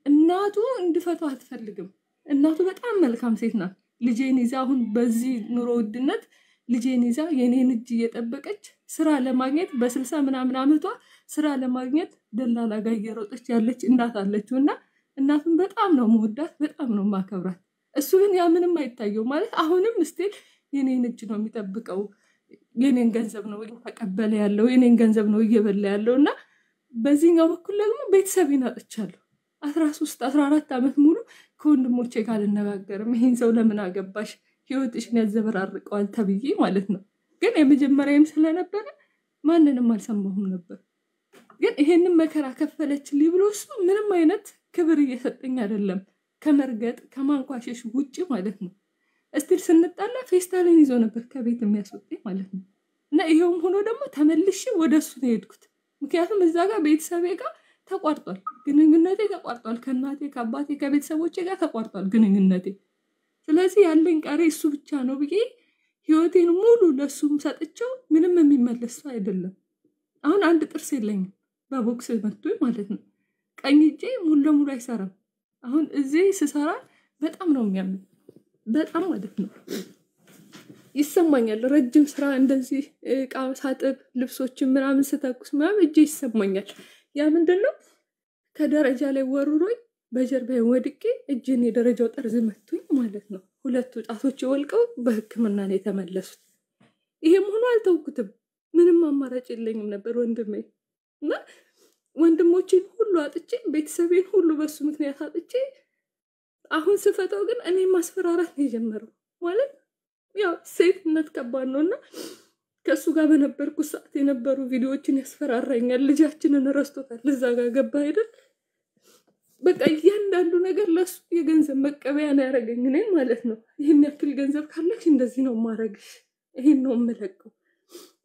እናቱ እንድፈታው አትፈልግም። እናቱ በጣም መልካም ሴት ናት። ልጄን ይዛ አሁን በዚህ ኑሮ ውድነት ልጄን ይዛ የኔን እጅ እየጠበቀች ስራ ለማግኘት በ60 ምናምን አመቷ ስራ ለማግኘት ደላላ ጋር እየሮጠች ያለች እናት አለችውና እናቱን በጣም ነው መወዳት በጣም ነው ማከብራት። እሱ ግን ያ ምንም አይታየው ማለት አሁንም እስቲል የኔን እጅ ነው የሚጠብቀው የኔን ገንዘብ ነው እየተቀበለ ያለው የኔን ገንዘብ ነው እየበላ ያለውና በዚህኛው በኩል ደግሞ ቤተሰቤን አጥቻለሁ። 13 14 አመት ሙሉ ከወንድሞቼ ጋር ልነጋገርም ይሄን ሰው ለምን አገባሽ ህይወትሽን ያዘበራርቀዋል ተብዬ ማለት ነው። ግን የመጀመሪያም ስለነበረ ማንንም አልሰማሁም ነበር። ግን ይሄንን መከራ ከፈለችልኝ ብሎ እሱ ምንም አይነት ክብር እየሰጠኝ አይደለም ከመርገጥ ከማንቋሸሽ ውጪ ማለት ነው። እስቲል ስንጣላ ፌስታልን ይዞ ነበር ከቤት የሚያስወጣኝ ማለት ነው። እና ይሄውም ሆኖ ደግሞ ተመልሼ ወደሱ ነው የሄድኩት። ምክንያቱም እዛ ጋር ቤተሰቤ ጋር ተቋርጧል ግንኙነቴ ተቋርጧል ከእናቴ ከአባቴ ከቤተሰቦቼ ጋር ተቋርጧል ግንኙነቴ። ስለዚህ ያለኝ ቀሪ እሱ ብቻ ነው ብዬ ህይወቴን ሙሉ ለሱም ሰጥቼው ምንም የሚመለስ ሰው አይደለም። አሁን አንድ ጥርስ የለኝም በቦክስ መጥቶኝ ማለት ነው። ቀኝ እጄ ሙሉ ለሙሉ አይሰራም። አሁን እዚህ ስሰራ በጣም ነው የሚያምር በጣም ማለት ነው ይሰማኛል። ረጅም ስራ እንደዚህ ዕቃ ሳጥብ ልብሶችን ምናምን ስተኩስ ምናምን እጄ ይሰማኛል። ያ ምንድነው ከደረጃ ላይ ወሩሮኝ በጀርባዬ ወድቄ እጄን የደረጃው ጠርዝ መቶኝ ማለት ነው። ሁለቱ ጣቶች ወልቀው በህክምና ነው የተመለሱት። ይሄም ሆኖ አልተውኩትም ምንም አማራጭ የለኝም ነበር ወንድሜ እና ወንድሞቼን ሁሉ አጥቼ ቤተሰቤን ሁሉ በሱ ምክንያት አጥቼ አሁን ስፈታው ግን እኔ ማስፈራራት ነው የጀመረው ማለት ያው ሴትነት ከባድ ነውና ከሱ ጋር በነበርኩ ሰዓት የነበሩ ቪዲዮዎችን ያስፈራራኛል። ልጃችንን ረስቶታል እዛ ጋር ገባ አይደል በቃ እያንዳንዱ ነገር ለሱ የገንዘብ መቀበያ ነው ያደረገኝ እኔን ማለት ነው። ይሄን ያክል ገንዘብ ካለሽ እንደዚህ ነው ማረግሽ ይሄን ነው የምለቀው።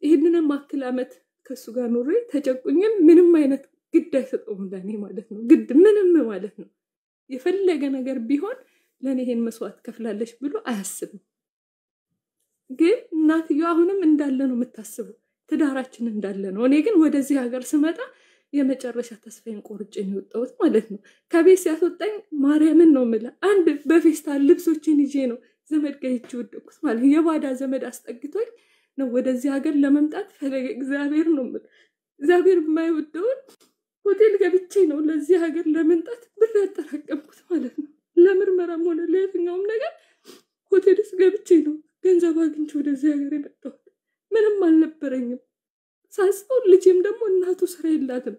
ይሄንን ማክል አመት ከሱ ጋር ኖሬ ተጨቁኝም ምንም አይነት ግድ አይሰጠውም ለኔ ማለት ነው። ግድ ምንም ማለት ነው የፈለገ ነገር ቢሆን ለኔ ይሄን መስዋዕት ከፍላለሽ ብሎ አያስብም። ግን እናትየው አሁንም እንዳለ ነው የምታስበው ትዳራችን እንዳለ ነው። እኔ ግን ወደዚህ ሀገር ስመጣ የመጨረሻ ተስፋዬን ቆርጬ ነው የወጣሁት ማለት ነው። ከቤት ሲያስወጣኝ ማርያምን ነው የምልህ አንድ በፌስታል ልብሶችን ይዤ ነው ዘመድ ጋር ሄጄ ወደቅኩት ማለት የባዳ ዘመድ አስጠግቶኝ ነው ወደዚህ ሀገር ለመምጣት ፈለገ እግዚአብሔር ነው የምልህ። እግዚአብሔር የማይወደውን ሆቴል ገብቼ ነው ለዚህ ሀገር ለመምጣት ብር ያጠራቀምኩት ማለት ነው። ለምርመራም ሆነ ለየትኛውም ነገር ሆቴልስ ገብቼ ነው ገንዘብ አግኝቼ ወደዚህ ሀገር የመጣሁት። ምንም አልነበረኝም። ሳስበው ልጄም ደግሞ እናቱ ስራ የላትም።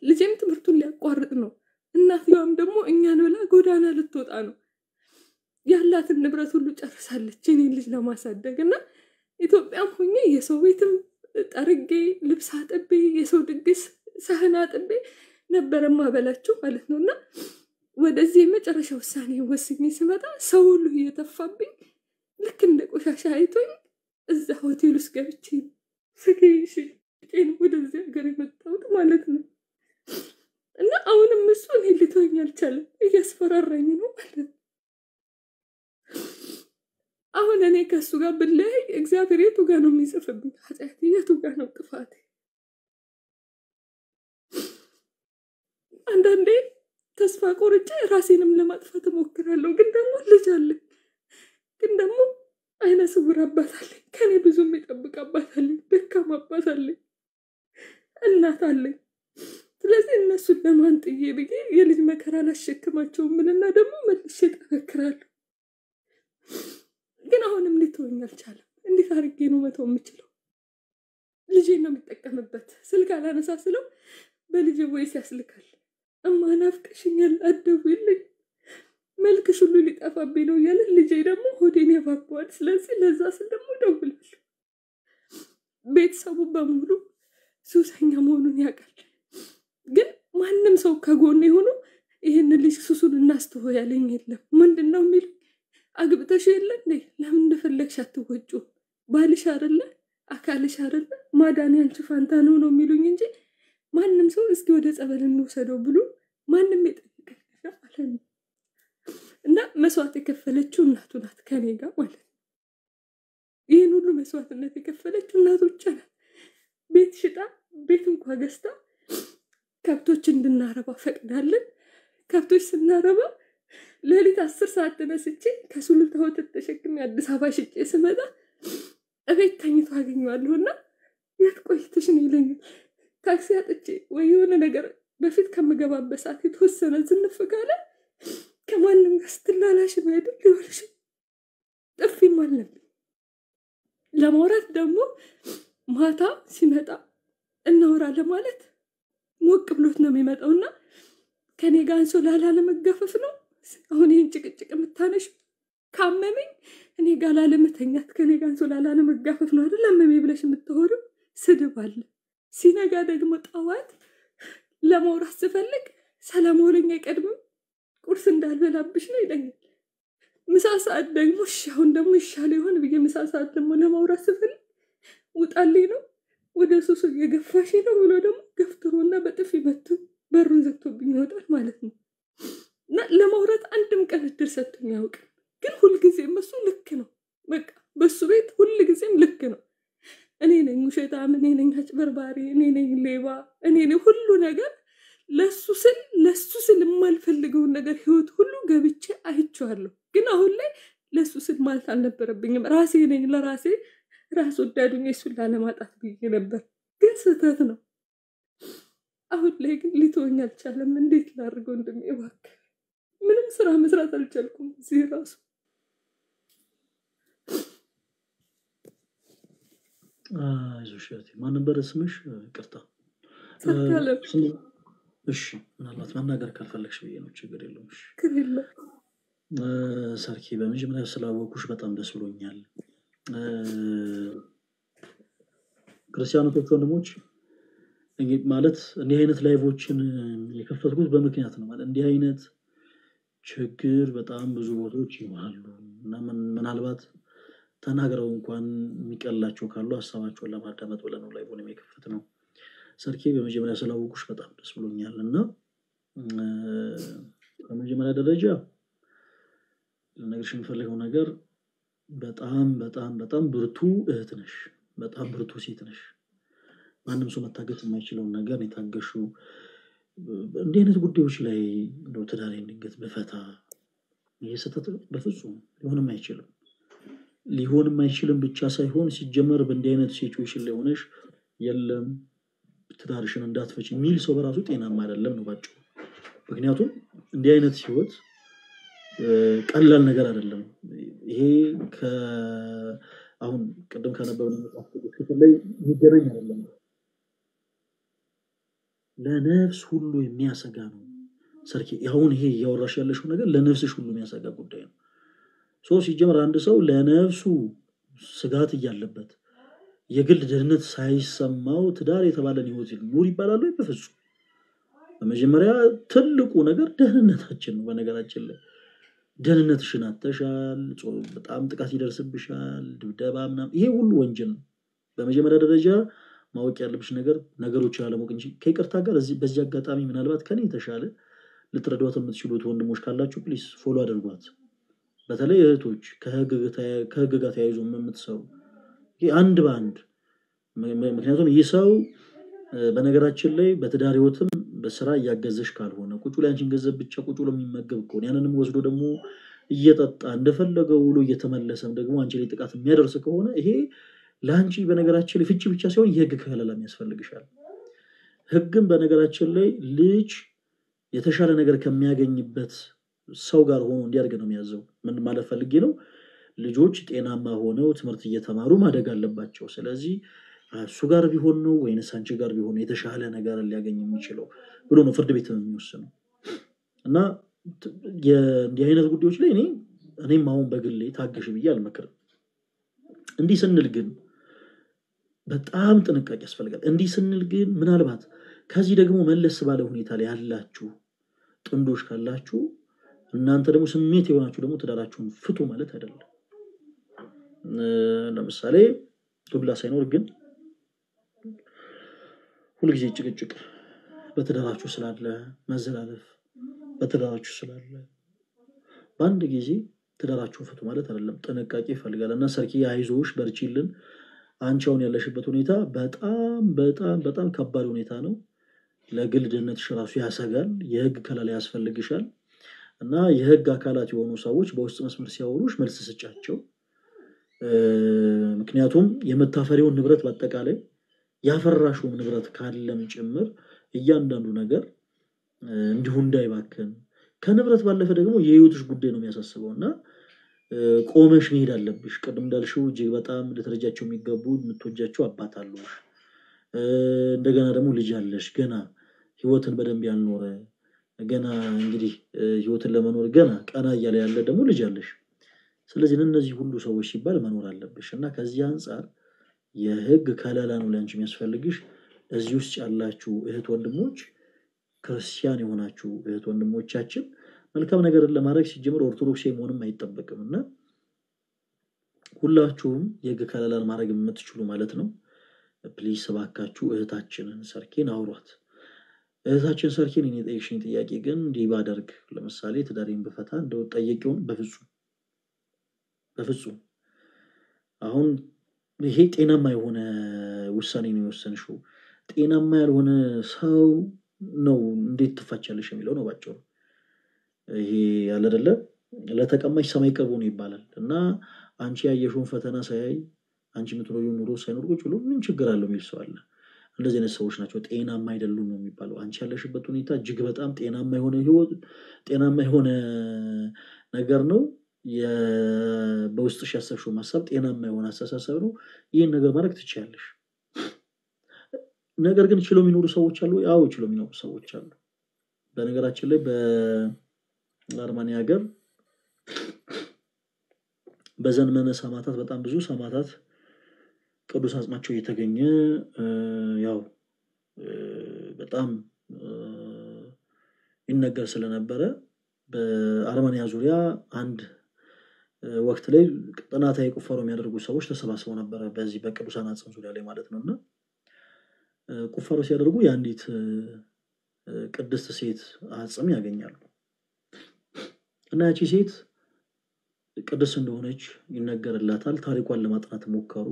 ልጄም ትምህርቱን ሊያቋርጥ ነው። እናትየዋም ደግሞ እኛን ብላ ጎዳና ልትወጣ ነው። ያላትን ንብረት ሁሉ ጨርሳለች እኔን ልጅ ለማሳደግ እና ኢትዮጵያም ሆኜ የሰው ቤትም ጠርጌ ልብስ አጥቤ የሰው ድግስ ሳህን አጥቤ ነበር ማበላቸው ማለት ነውና ወደዚህ የመጨረሻ ውሳኔ ወስኜ ስመጣ ሰው ሁሉ እየተፋብኝ ልክ እንደ ቆሻሻ አይቶኝ እዛ ሆቴል ውስጥ ገብቼ ስኬሽ ጤን ወደዚህ ሀገር የመጣሁት ማለት ነው። እና አሁንም እሱ እኔ ሊተወኝ አልቻለም እያስፈራራኝ ነው ማለት ነው። አሁን እኔ ከሱ ጋር ብለይ እግዚአብሔር የቱ ጋር ነው የሚጽፍብኝ ኃጢአቴ የቱ ጋር ነው ጥፋቴ? አንዳንዴ ተስፋ ቆርጬ ራሴንም ለማጥፋት እሞክራለሁ። ግን ደግሞ ልጅ አለኝ ግን ደግሞ አይነ ስውር አባት አለኝ ከኔ ብዙ የሚጠብቅ አባት አለኝ ደካማ አባት አለኝ እናት አለኝ። ስለዚህ እነሱን ለማን ጥዬ ብዬ የልጅ መከራ ላሸክማቸውም ምንና ደግሞ መልሼ እጠነክራለሁ። ግን አሁንም ሊተወኝ አልቻለም። እንዴት አድርጌ ነው መተው የምችለው? ልጄን ነው የሚጠቀምበት። ስልክ አላነሳ ስለው በልጄ ወይስ ያስልካል። እማ ናፍቀሽኛል አትደውይልኝ መልክሽ ሁሉ ሊጠፋብኝ ነው እያለ ልጄ ደግሞ ሆዴን ያባባዋል። ስለዚህ ለዛ ስል ደግሞ እደውላለሁ። ቤተሰቡ በሙሉ ሱሰኛ መሆኑን ያውቃል። ግን ማንም ሰው ከጎኔ ሆኖ ይሄን ልጅ ሱሱን እናስተው ያለኝ የለም። ምንድነው የሚል አግብተሽ የለ እንዴ ለምን እንደፈለግሽ አትወጩ ባልሽ አይደለ አካልሽ አይደለ ማዳን ያንቺ ፋንታ ነው የሚሉኝ እንጂ ማንም ሰው እስኪ ወደ ጸበል እንውሰደው ብሎ ማንም የጠየቀኝ ማለት ነው። እና መስዋዕት የከፈለችው እናቱ ናት ከኔ ጋር ማለት ነው። ይህን ሁሉ መስዋዕትነት የከፈለችው እናቱ ብቻ ናት። ቤት ሽጣ ቤት እንኳን ገዝታ ከብቶች እንድናረባ ፈቅዳለን። ከብቶች ስናረባ ሌሊት 10 ሰዓት ተነስቼ ከሱሉልታ ወተት ተሸክሜ አዲስ አበባ ሽጬ ስመጣ እቤት ተኝቶ አገኘዋለሁና የት ቆይተሽ ነው ይለኛል። ታክሲ አጥቼ ወይ የሆነ ነገር በፊት ከምገባበት ሰዓት የተወሰነ ዝንፍ ካለ ከማንም ጋር ስትላላሽ ነው አይደል ይወልሽ ጥፊም አለብኝ። ለማውራት ደግሞ ማታ ሲመጣ እናወራለን ማለት ሞቅ ብሎት ነው የሚመጣውና ከኔ ጋር አንሶላ ለመጋፈፍ ነው። አሁን ይሄን ጭቅጭቅ የምታነሽ ካመመኝ እኔ ጋር ላለመተኛት ከኔ ጋር አንሶላ ለመጋፈፍ ነው አይደል አመመኝ ብለሽ የምትሆሪው ስድብ አለ። ሲነጋ ደግሞ ጠዋት ለማውራት ስፈልግ ሰላም ወለኛ አይቀድምም ቁርስ እንዳልበላብሽ ነው ይለኛል። ምሳ ሰዓት ደግሞ አሁን ደግሞ ይሻል ይሆን ብዬ ምሳ ሰዓት ደግሞ ለማውራት ስፈልግ ውጣልኝ ነው ወደ ሱሱ የገፋሽ ነው ብሎ ደግሞ ገፍትሮና በጥፊ መቶ በሩን ዘግቶብኝ ይወጣል ማለት ነው። እና ለማውራት አንድም ቀን እድል ሰጥቶኝ ያውቅ። ግን ሁልጊዜም እሱ ልክ ነው። በቃ በሱ ቤት ሁልጊዜም ልክ ነው። እኔ ነኝ ውሸታም፣ እኔ ነኝ አጭበርባሪ፣ እኔ ነኝ ሌባ፣ እኔ ነኝ ሁሉ ነገር ለሱ ስል የማልፈልገውን ነገር ህይወት ሁሉ ገብቼ አይቼዋለሁ። ግን አሁን ላይ ለሱ ስል ማለት አልነበረብኝም። ራሴ ነኝ ለራሴ ራስ ወዳዱኝ እሱን ላለማጣት ብዬ ነበር። ግን ስህተት ነው። አሁን ላይ ግን ሊተወኝ አልቻለም። እንዴት ላድርገው እንደሚባክ ምንም ስራ መስራት አልቻልኩም። እዚህ ራሱ አይዞሽ እህቴ። ማን ነበር ስምሽ? ይቅርታ። ሰርካለም። እሺ ምናልባት መናገር ካልፈለግሽ ብዬ ነው። ችግር የለውም። እሺ ክሪላ ሰርኪ በመጀመሪያ ስላወኩሽ በጣም ደስ ብሎኛል። ክርስቲያኖች ወንድሞች ማለት እንዲህ አይነት ላይቮችን የከፈትኩት በምክንያት ነው። ማለት እንዲህ አይነት ችግር በጣም ብዙ ቦታዎች ይኖራሉ እና ምናልባት ተናግረው እንኳን የሚቀላቸው ካሉ ሀሳባቸውን ለማዳመጥ ብለን ነው ላይቭን የከፈትነው። ሰርኪ በመጀመሪያ ስላወኩሽ በጣም ደስ ብሎኛል እና በመጀመሪያ ደረጃ ለነገርሽ የምፈልገው ነገር በጣም በጣም በጣም ብርቱ እህት ነሽ። በጣም ብርቱ ሴት ነሽ። ማንም ሰው መታገስ የማይችለውን ነገር የታገሽው እንዲህ አይነት ጉዳዮች ላይ እንደው ትዳሬን ድንገት በፈታ የሰተት በፍጹም ሊሆንም አይችልም። ሊሆንም አይችልም ብቻ ሳይሆን ሲጀመር በእንዲህ አይነት ሲቹዌሽን ላይ ሆነሽ የለም ትዳርሽን እንዳትፈች የሚል ሰው በራሱ ጤናማ አይደለም ነው ባጭሩ። ምክንያቱም እንዲህ አይነት ህይወት ቀላል ነገር አይደለም። ይሄ አሁን ቀደም ከነበረው መጽሐፍ ቅዱስ ላይ የሚገናኝ አይደለም። ለነፍስ ሁሉ የሚያሰጋ ነው። ሰርኪ አሁን ይሄ ያወራሽ ያለሽው ነገር ለነፍስሽ ሁሉ የሚያሰጋ ጉዳይ ነው። ሲጀመር አንድ ሰው ለነፍሱ ስጋት እያለበት የግል ደህንነት ሳይሰማው ትዳር የተባለን ህይወት ኑር ይባላል ወይ? በፍጹም። በመጀመሪያ ትልቁ ነገር ደህንነታችን ነው። በነገራችን ላይ ደህንነትሽን አጥተሻል፣ በጣም ጥቃት ይደርስብሻል፣ ድብደባ ምናምን፣ ይሄ ሁሉ ወንጀል ነው። በመጀመሪያ ደረጃ ማወቅ ያለብሽ ነገሮችን አለማወቅ እንጂ ከይቅርታ ጋር በዚህ አጋጣሚ ምናልባት ከኔ የተሻለ ልትረዷት የምትችሉት ወንድሞች ካላችሁ ፕሊስ ፎሎ አድርጓት። በተለይ እህቶች ከህግ ጋር ተያይዞ የምትሰሩ ይሄ አንድ ባንድ ምክንያቱም ይህ ሰው በነገራችን ላይ በትዳር ህይወትም በስራ እያገዘሽ ካልሆነ ቁጭ ላይ አንቺን ገንዘብ ብቻ ቁጭ ብሎ የሚመገብ ከሆነ ያንንም ወስዶ ደግሞ እየጠጣ እንደፈለገው ውሎ እየተመለሰም ደግሞ አንቺ ላይ ጥቃት የሚያደርስ ከሆነ ይሄ ለአንቺ በነገራችን ላይ ፍቺ ብቻ ሳይሆን የህግ ከለላም ያስፈልግሻል። ህግም በነገራችን ላይ ልጅ የተሻለ ነገር ከሚያገኝበት ሰው ጋር ሆኖ እንዲያድግ ነው የሚያዘው። ምን ማለት ፈልጌ ነው? ልጆች ጤናማ ሆነው ትምህርት እየተማሩ ማደግ አለባቸው። ስለዚህ እሱ ጋር ቢሆን ነው ወይንስ አንቺ ጋር ቢሆን የተሻለ ነገር ሊያገኝ የሚችለው ብሎ ነው ፍርድ ቤት የሚወስነው። እና የእንዲህ አይነት ጉዳዮች ላይ እኔም አሁን በግሌ ታገሽ ብዬ አልመክርም። እንዲህ ስንል ግን በጣም ጥንቃቄ ያስፈልጋል። እንዲህ ስንል ግን ምናልባት ከዚህ ደግሞ መለስ ባለ ሁኔታ ላይ ያላችሁ ጥንዶች ካላችሁ እናንተ ደግሞ ስሜት የሆናችሁ ደግሞ ትዳራችሁን ፍቱ ማለት አይደለም። ለምሳሌ ዱላ ሳይኖር ግን ሁሉ ጊዜ ጭቅጭቅ በትዳራችሁ ስላለ መዘላለፍ በትዳራችሁ ስላለ በአንድ ጊዜ ትዳራችሁን ፍቱ ማለት አይደለም። ጥንቃቄ ይፈልጋልና ሰርኪ አይዞሽ በርቺልን አንቺውን ያለሽበት ሁኔታ በጣም በጣም በጣም ከባድ ሁኔታ ነው። ለግል ደህንነትሽ ራሱ ያሰጋል። የህግ ከለላ ያስፈልግሻል እና የህግ አካላት የሆኑ ሰዎች በውስጥ መስመር ሲያወሩሽ መልስ ስጫቸው። ምክንያቱም የመታፈሪውን ንብረት በአጠቃላይ ያፈራሽው ንብረት ካለም ጭምር እያንዳንዱ ነገር እንዲሁ እንዳይባከን ከንብረት ባለፈ ደግሞ የህይወትሽ ጉዳይ ነው የሚያሳስበውና ቆመሽ መሄድ አለብሽ። ቀደም እንዳልሽው እጅግ በጣም ለተረጃቸው የሚገቡ የምትወጃቸው አባት አሉሽ። እንደገና ደግሞ ልጅ አለሽ ገና ህይወትን በደንብ ያልኖረ ገና እንግዲህ ህይወትን ለመኖር ገና ቀና እያለ ያለ ደግሞ ልጅ አለሽ። ስለዚህ እነዚህ ሁሉ ሰዎች ሲባል መኖር አለብሽ እና ከዚህ አንፃር የህግ ከለላ ነው ለአንቺ የሚያስፈልግሽ። እዚህ ውስጥ ያላችሁ እህት ወንድሞች ክርስቲያን የሆናችሁ እህት ወንድሞቻችን መልካም ነገር ለማድረግ ሲጀምር ኦርቶዶክስ መሆንም አይጠበቅምና ሁላችሁም የህግ ከለላን ማድረግ የምትችሉ ማለት ነው። ፕሊስ እባካችሁ እህታችንን ሰርኪን አውሯት። እህታችን ሰርኪን እኔ ጠይቅሽኝ ጥያቄ ግን እንዲህ ባደርግ ለምሳሌ ትዳሬን ብፈታ እንደው ጠየቂውን በፍጹም አሁን ይሄ ጤናማ የሆነ ውሳኔ ነው የወሰንሽው። ጤናማ ያልሆነ ሰው ነው እንዴት ትፋቻለሽ የሚለው ነው ባጭሩ። ይሄ ያለ አይደለ ለተቀማጭ ሰማይ ቀርቦ ነው ይባላል እና አንቺ ያየሽውን ፈተና ሳያይ አንቺ የምትኖሪው ኑሮ ሳይኖር ቁጭ ብሎ ምን ችግር አለው የሚል ሰው አለ። እንደዚህ አይነት ሰዎች ናቸው ጤናማ አይደሉም ነው የሚባለው። አንቺ ያለሽበት ሁኔታ እጅግ በጣም ጤናማ የሆነ ህይወት ጤናማ የሆነ ነገር ነው። በውስጥሽ ያሰብሽው ማሰብ ጤናማ የሆነ አስተሳሰብ ነው። ይሄን ነገር ማድረግ ትችያለሽ። ነገር ግን ችሎ የሚኖሩ ሰዎች አሉ። ያው ችሎ የሚኖሩ ሰዎች አሉ። በነገራችን ላይ በአርማኒ ሀገር በዘመነ ሰማዕታት በጣም ብዙ ሰማዕታት ቅዱስ አጽማቸው እየተገኘ ያው በጣም ይነገር ስለነበረ በአርማንያ ዙሪያ አንድ ወቅት ላይ ጥናታዊ ቁፋሮ የሚያደርጉ ሰዎች ተሰባስበው ነበር በዚህ በቅዱሳን አጽም ዙሪያ ላይ ማለት ነውና ቁፋሮ ሲያደርጉ የአንዲት ቅድስት ሴት አጽም ያገኛሉ። እና ያቺ ሴት ቅድስት እንደሆነች ይነገርላታል። ታሪኳን ለማጥናት ሞከሩ።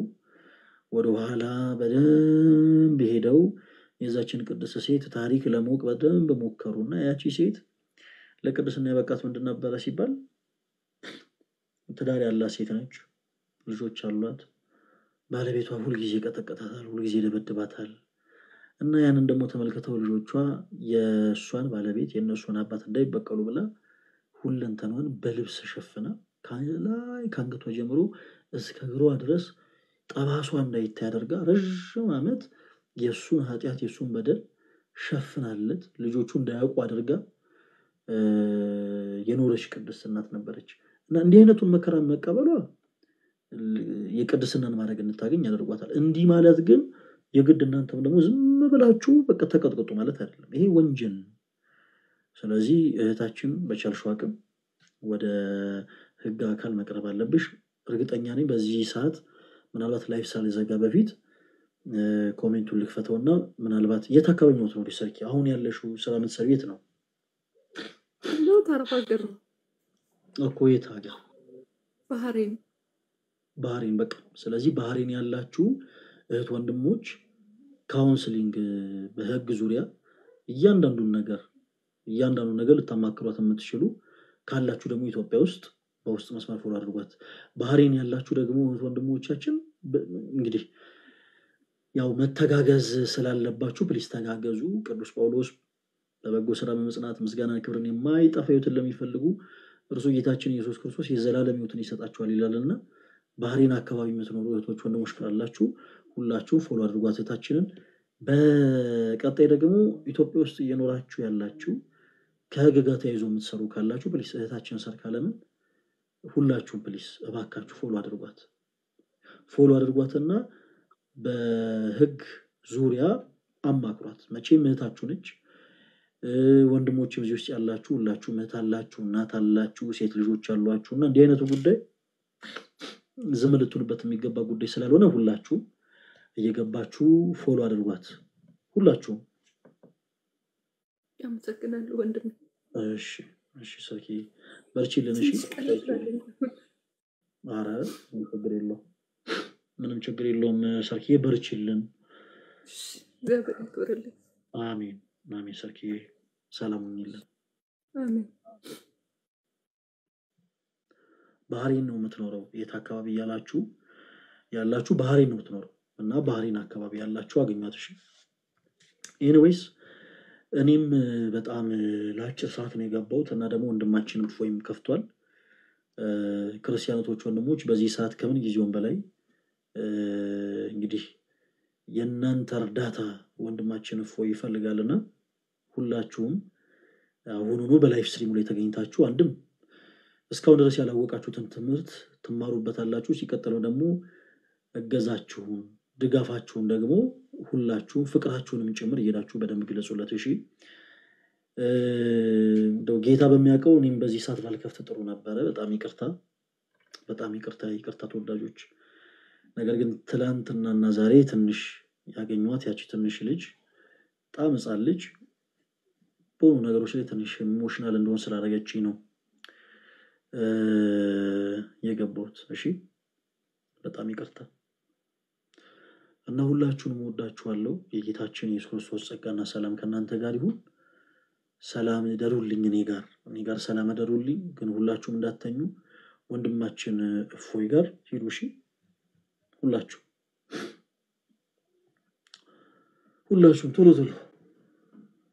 ወደ ኋላ በደንብ ሄደው የዛችን ቅድስት ሴት ታሪክ ለማወቅ በደንብ ሞከሩና ያቺ ሴት ለቅድስና ያበቃት ምንድን ነበር ሲባል ትዳር ያላት ሴት ነች። ልጆች አሏት። ባለቤቷ ሁሉ ጊዜ ቀጠቀጣታል፣ ሁሉ ጊዜ ደበድባታል። እና ያንን ደግሞ ተመልክተው ልጆቿ የሷን ባለቤት የነሱን አባት እንዳይበቀሉ ብላ ሁለንተኗን በልብስ ሸፍና ከላይ ካንገቷ ጀምሮ እስከ እግሯ ድረስ ጠባሷ እንዳይታይ አድርጋ ረጅም ዓመት የሱን ኃጢያት የሱን በደል ሸፍናለት ልጆቹ እንዳያውቁ አድርጋ የኖረች ቅድስት እናት ነበረች። እና እንዲህ አይነቱን መከራ መቀበሏ የቅድስናን ማድረግ እንታገኝ ያደርጓታል። እንዲህ ማለት ግን የግድ እናንተም ደግሞ ዝም ብላችሁ በቃ ተቀጥቅጡ ማለት አይደለም። ይሄ ወንጀል። ስለዚህ እህታችን በቻልሽው አቅም ወደ ህግ አካል መቅረብ አለብሽ። እርግጠኛ ነኝ በዚህ ሰዓት ምናልባት ላይፍ ሳልዘጋ በፊት ኮሜንቱን ልክፈተውና ምናልባት የት አካባቢ ነው ትኖሪ ሰርኪ? አሁን ያለሽው ስራ የምትሰሪው የት ነው? ነው ታረፋገር እኮ የት ሀገር? ባህሬን በቃ ስለዚህ ባህሬን ያላችሁ እህት ወንድሞች ካውንስሊንግ በህግ ዙሪያ እያንዳንዱን ነገር ልታማክሯት የምትችሉ ካላችሁ ደግሞ ኢትዮጵያ ውስጥ በውስጥ መስመር ፎሎ አድርጓት። ባህሬን ያላችሁ ደግሞ እህት ወንድሞቻችን እንግዲህ ያው መተጋገዝ ስላለባችሁ ፕሊስ ተጋገዙ። ቅዱስ ጳውሎስ በበጎ ስራ በመጽናት ምስጋናን ክብርን የማይጠፋ ህይወትን ለሚፈልጉ እርሱ ጌታችን ኢየሱስ ክርስቶስ የዘላለም ህይወትን ይሰጣችኋል ይላልና ባህሬን አካባቢ የምትኖሩ እህቶች ወንድሞች ካላችሁ ሁላችሁ ፎሎ አድርጓት እህታችንን። በቀጣይ ደግሞ ኢትዮጵያ ውስጥ እየኖራችሁ ያላችሁ ከህግ ጋር ተያይዞ የምትሰሩ ካላችሁ ፕሊስ እህታችን ሰርካለምን ሁላችሁም ፕሊስ እባካችሁ ፎሎ አድርጓትና በህግ ዙሪያ አማክሯት። መቼም እህታችሁ ነች። ወንድሞቼ በዚህ ውስጥ ያላችሁ ሁላችሁ እህት አላችሁ እናት አላችሁ ሴት ልጆች አሏችሁና እንዲህ አይነቱ ጉዳይ ዝም ልትሉበት የሚገባ ጉዳይ ስላልሆነ ሁላችሁ እየገባችሁ ፎሎ አድርጓት ሁላችሁ አመሰግናለሁ ወንድሜ እሺ ሰርኪ በርቺልን እሺ አረ ምንም ችግር የለውም ሰርኪ በርቺልን እግዚአብሔር ይክበርልኝ አሜን ሰርኪ ሰላም ሁኚልን አሜን ባህሪን ነው የምትኖረው የት አካባቢ ያላችሁ ባህሪን ነው የምትኖረው እና ባህሪን አካባቢ ያላችሁ አገኛት እሺ ኤኒዌይስ እኔም በጣም ለአጭር ሰዓት ነው የገባሁት እና ደግሞ ወንድማችንም ፎይም ከፍቷል ክርስቲያኖች ወንድሞች በዚህ ሰዓት ከምን ጊዜውን በላይ እንግዲህ የእናንተ እርዳታ ወንድማችን ፎይ ይፈልጋልና ሁላችሁም አሁኑኑ በላይቭ ስትሪሙ ላይ ተገኝታችሁ አንድም እስካሁን ድረስ ያላወቃችሁትን ትምህርት ትማሩበታላችሁ ሲቀጥለው ደግሞ እገዛችሁን ድጋፋችሁን ደግሞ ሁላችሁ ፍቅራችሁንም ጭምር እየዳችሁ በደንብ ግለጹለት እሺ እንደው ጌታ በሚያውቀው እኔም በዚህ ሰዓት ባልከፍት ጥሩ ነበር በጣም ይቅርታ ተወዳጆች ነገር ግን ትላንትናና ዛሬ ትንሽ ያገኘኋት ያቺ ትንሽ ልጅ በጣም ሕፃን ልጅ በሆኑ ነገሮች ላይ ትንሽ ኢሞሽናል እንደሆነ ስላደረገችኝ ነው የገባሁት እሺ በጣም ይቅርታ እና ሁላችሁንም ወዳችኋለሁ የጌታችን ኢየሱስ ክርስቶስ ጸጋና ሰላም ከእናንተ ጋር ይሁን ሰላም ይደሩልኝ እኔ ጋር ሰላም ይደሩልኝ ግን ሁላችሁም እንዳትተኙ ወንድማችን እፎይ ጋር ሂዱ እሺ ሁላችሁም ቶሎ